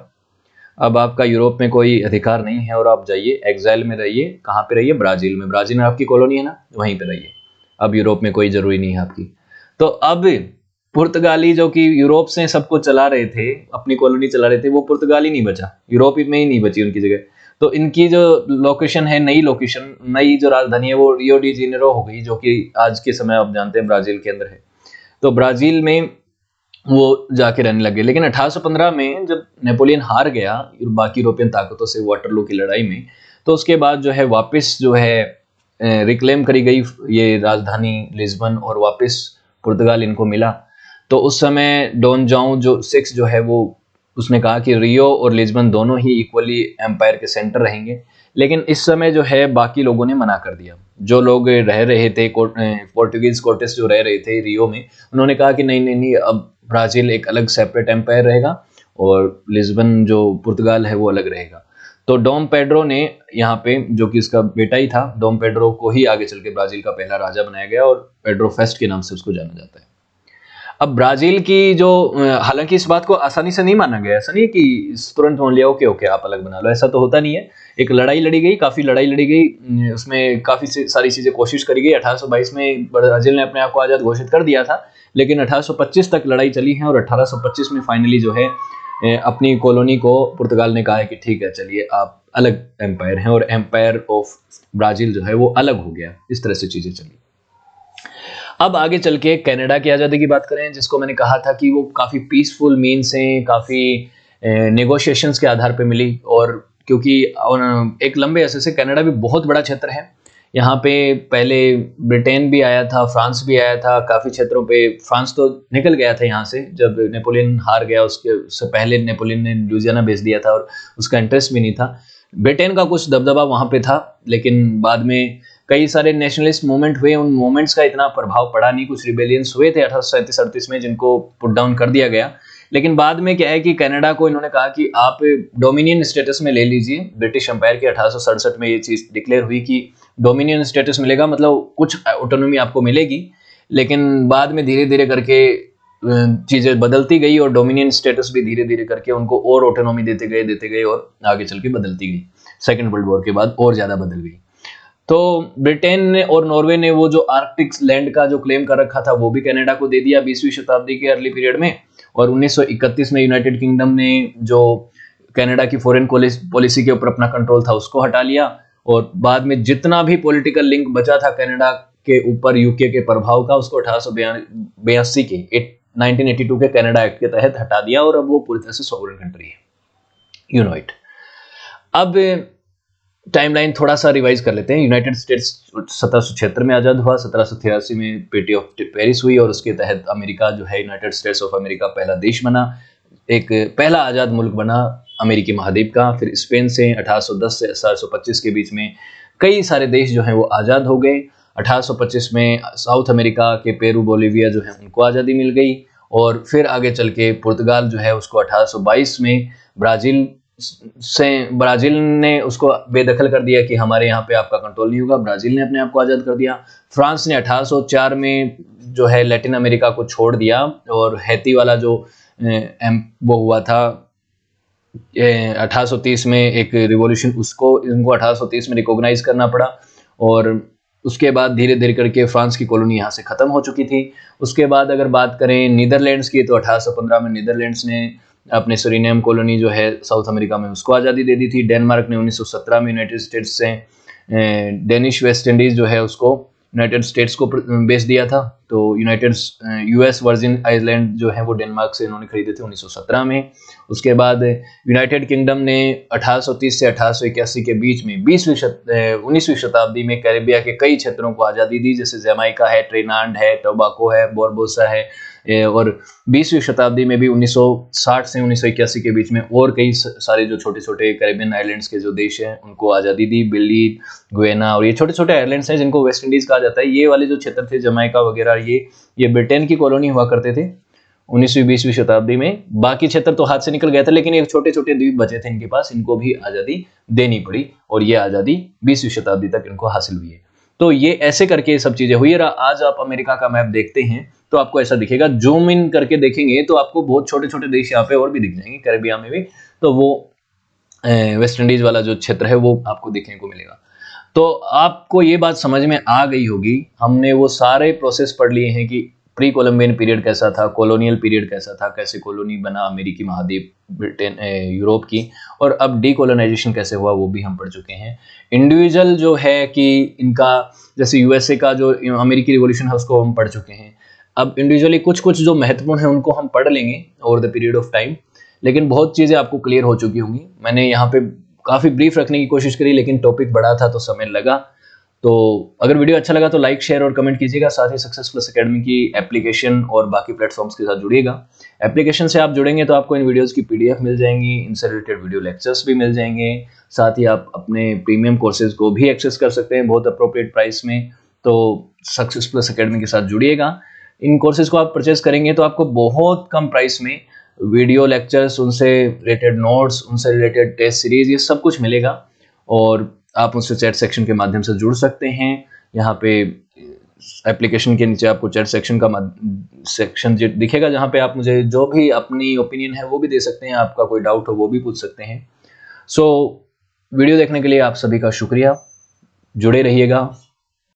अब आपका यूरोप में कोई अधिकार नहीं है और आप जाइए एग्जाइल में रहिए। कहाँ पे रहिए? ब्राजील में। ब्राजील में आपकी कॉलोनी है ना, वहीं पे रहिए, अब यूरोप में कोई जरूरी नहीं है आपकी। तो अब पुर्तगाली जो कि यूरोप से सबको चला रहे थे, अपनी कॉलोनी चला रहे थे, वो पुर्तगाली नहीं बचा, यूरोप में ही नहीं बची उनकी जगह। तो इनकी जो लोकेशन है, नई जो राजधानी है, वो रियो डी जेनेरो हो गई, जो कि आज के समय आप जानते हैं ब्राजील के अंदर है। तो ब्राजील में वो जाके रहने लगे। लेकिन 1815 में जब नेपोलियन हार गया बाकी यूरोपियन ताकतों से वाटरलू की लड़ाई में, तो उसके बाद जो है वापस जो है रिक्लेम करी गई ये राजधानी लिस्बन, और वापस पुर्तगाल इनको मिला। तो उस समय डॉन जाओ जो 6 जो है वो उसने कहा कि रियो और लिस्बन दोनों ही इक्वली एम्पायर के सेंटर रहेंगे। लेकिन इस समय जो है बाकी लोगों ने मना कर दिया। जो लोग रह रहे थे, पोर्टुगीज कोर्टेस जो रह रहे थे रियो में, उन्होंने कहा कि नहीं, अब ब्राजील एक अलग सेपरेट एम्पायर रहेगा और लिस्बन जो पुर्तगाल है वो अलग रहेगा। तो डॉम पेड्रो ने यहाँ पे, जो कि इसका बेटा ही था, डॉम पेड्रो को ही आगे चल के ब्राजील का पहला राजा बनाया गया और पेड्रो फेस्ट के नाम से उसको जाना जाता है। अब ब्राजील की जो, हालांकि इस बात को आसानी से नहीं माना गया, ऐसा नहीं कि तुरंत मान लिया ओके आप अलग बना लो, ऐसा तो होता नहीं है। एक लड़ाई लड़ी गई, काफी लड़ाई लड़ी गई, उसमें काफी सारी चीजें कोशिश करी गई। 1822 में ब्राजील ने अपने आप को आजाद घोषित कर दिया था, लेकिन 1825 तक लड़ाई चली है और 1825 में फाइनली जो है अपनी कॉलोनी को पुर्तगाल ने कहा है कि ठीक है चलिए आप अलग एम्पायर हैं, और एम्पायर ऑफ ब्राजील जो है वो अलग हो गया। इस तरह से चीजें चली। अब आगे चल के कनाडा की आज़ादी की बात करें, जिसको मैंने कहा था कि वो काफ़ी पीसफुल मीन से, काफ़ी नेगोशिएशंस के आधार पे मिली, और क्योंकि एक लंबे अरसे से कनाडा भी बहुत बड़ा क्षेत्र है, यहाँ पे पहले ब्रिटेन भी आया था, फ्रांस भी आया था काफ़ी क्षेत्रों पे। फ्रांस तो निकल गया था यहाँ से जब नेपोलियन हार गया, उससे पहले नेपोलियन ने लुइसियाना बेच दिया था और उसका इंटरेस्ट भी नहीं था। ब्रिटेन का कुछ दबदबा वहाँ पे था, लेकिन बाद में कई सारे नेशनलिस्ट मूवमेंट हुए, उन मूवमेंट्स का इतना प्रभाव पड़ा नहीं। कुछ रिबेलियंस हुए थे 1837-38 में जिनको पुट डाउन कर दिया गया। लेकिन बाद में क्या है कि कनाडा को इन्होंने कहा कि आप डोमिनियन स्टेटस में ले लीजिए। ब्रिटिश एम्पायर के 1867 में ये चीज़ डिक्लेयर हुई कि डोमिनियन स्टेटस मिलेगा, मतलब कुछ ऑटोनॉमी आपको मिलेगी। लेकिन बाद में धीरे धीरे करके चीज़ें बदलती गई और डोमिनियन स्टेटस भी धीरे धीरे करके उनको और ऑटोनॉमी देते गए और आगे चल के बदलती गई। सेकेंड वर्ल्ड वॉर के बाद और ज़्यादा बदल गई। तो ब्रिटेन ने और नॉर्वे ने वो जो आर्कटिक लैंड का जो क्लेम कर रखा था वो भी कनाडा को दे दिया 20वीं शताब्दी के अर्ली पीरियड में। और 1931 में यूनाइटेड किंगडम ने जो कनाडा की फॉरेन पॉलिसी के ऊपर अपना कंट्रोल था उसको हटा लिया। और बाद में जितना भी पॉलिटिकल लिंक बचा था कनाडा के ऊपर यूके के प्रभाव का, उसको 1882 के 1982 के कनाडा एक्ट के तहत हटा दिया और अब वो पूरी तरह से सॉवरेन कंट्री है, यू नो इट। अब टाइमलाइन थोड़ा सा रिवाइज कर लेते हैं। यूनाइटेड स्टेट्स 1776 में आज़ाद हुआ, 1783 में ट्रीटी ऑफ पेरिस हुई और उसके तहत अमेरिका जो है यूनाइटेड स्टेट्स ऑफ अमेरिका पहला देश बना, एक पहला आज़ाद मुल्क बना अमेरिकी महाद्वीप का। फिर स्पेन से 1810 से 1825 के बीच में कई सारे देश जो हैं वो आज़ाद हो गए। 1825 में साउथ अमेरिका के पेरू बोलीविया जो है उनको आज़ादी मिल गई। और फिर आगे चल के पुर्तगाल जो है उसको 1822 में ब्राज़ील ने उसको बेदखल कर दिया कि हमारे यहाँ पे आपका कंट्रोल नहीं होगा। ब्राज़ील ने अपने आप को आज़ाद कर दिया। फ्रांस ने 1804 में जो है लैटिन अमेरिका को छोड़ दिया और हैती वाला जो वो हुआ था 1830 में एक रिवॉल्यूशन, उसको इनको 1830 में रिकॉग्नाइज करना पड़ा। और उसके बाद धीरे धीरे करके फ्रांस की कॉलोनी यहाँ से ख़त्म हो चुकी थी। उसके बाद अगर बात करें नीदरलैंड्स की तो 1815 में नीदरलैंड्स ने अपने सूरीनेम कॉलोनी जो है साउथ अमेरिका में उसको आज़ादी दे दी थी। डेनमार्क ने 1917 में यूनाइटेड स्टेट्स से डेनिश वेस्ट इंडीज़ जो है उसको यूनाइटेड स्टेट्स को बेच दिया था। तो यूएस वर्जिन आइलैंड जो है वो डेनमार्क से इन्होंने खरीदे थे 1917 में। उसके बाद यूनाइटेड किंगडम ने 1830 से 1881 के बीच में 19वीं शताब्दी में कैरेबिया के कई क्षेत्रों को आज़ादी दी, जैसे जमाइका है, ट्रिनांड है, टोबाको है, बारबोसा है। और 20वीं शताब्दी में भी 1960 से 1981 के बीच में और कई सारे जो छोटे छोटे कैरेबियन आइलैंड्स के जो देश हैं उनको आज़ादी दी। बिली, गुयाना और ये छोटे छोटे आइलैंड्स हैं जिनको वेस्ट इंडीज़ कहा जाता है। ये वाले जो क्षेत्र थे जमाइका वगैरह ये ब्रिटेन की कॉलोनी हुआ करते थे 19वीं-20वीं शताब्दी में। बाकी क्षेत्र तो हाथ से निकल गया था, लेकिन एक छोटे छोटे द्वीप बचे थे इनके पास, इनको भी आज़ादी देनी पड़ी और ये आज़ादी 20वीं शताब्दी तक इनको हासिल हुई है। तो ये ऐसे करके सब चीज़ें हुई। आज आप अमेरिका का मैप देखते हैं तो आपको ऐसा दिखेगा, जूम इन करके देखेंगे तो आपको बहुत छोटे छोटे देश यहाँ पे और भी दिख जाएंगे, कैरेबिया में भी। तो वो वेस्ट इंडीज़ वाला जो क्षेत्र है वो आपको देखने को मिलेगा। तो आपको ये बात समझ में आ गई होगी, हमने वो सारे प्रोसेस पढ़ लिए हैं कि प्री कोलंबियन पीरियड कैसा था, कॉलोनियल पीरियड कैसा था, कैसे कॉलोनी बना अमेरिकी महाद्वीप ब्रिटेन यूरोप की, और अब डीकोलोनाइजेशन कैसे हुआ वो भी हम पढ़ चुके हैं। इंडिविजुअल जो है कि इनका, जैसे यूएसए का जो अमेरिकी रिवॉल्यूशन है उसको हम पढ़ चुके हैं। अब इंडिविजुअली कुछ कुछ जो महत्वपूर्ण है उनको हम पढ़ लेंगे over the period of time, लेकिन बहुत चीज़ें आपको क्लियर हो चुकी होंगी। मैंने यहाँ पे काफ़ी ब्रीफ रखने की कोशिश करी, लेकिन टॉपिक बड़ा था तो समय लगा। तो अगर वीडियो अच्छा लगा तो लाइक, शेयर और कमेंट कीजिएगा। साथ ही सक्सेस प्लस एकेडमी की एप्लीकेशन और बाकी प्लेटफॉर्म्स के साथ जुड़िएगा। एप्लीकेशन से आप जुड़ेंगे तो आपको इन वीडियोज़ की PDF मिल जाएंगी, इनसे रिलेटेड वीडियो लेक्चर्स भी मिल जाएंगे। साथ ही आप अपने प्रीमियम कोर्सेज को भी एक्सेस कर सकते हैं बहुत अप्रोप्रिएट प्राइस में। तो सक्सेस प्लस एकेडमी के साथ जुड़िएगा। इन कोर्सेज को आप परचेज करेंगे तो आपको बहुत कम प्राइस में वीडियो लेक्चर्स, उनसे रिलेटेड नोट्स, उनसे रिलेटेड टेस्ट सीरीज, ये सब कुछ मिलेगा। और आप उनसे चैट सेक्शन के माध्यम से जुड़ सकते हैं। यहाँ पे एप्लीकेशन के नीचे आपको चैट सेक्शन का सेक्शन दिखेगा, जहाँ पे आप मुझे जो भी अपनी ओपिनियन है वो भी दे सकते हैं, आपका कोई डाउट हो वो भी पूछ सकते हैं। सो वीडियो देखने के लिए आप सभी का शुक्रिया, जुड़े रहिएगा।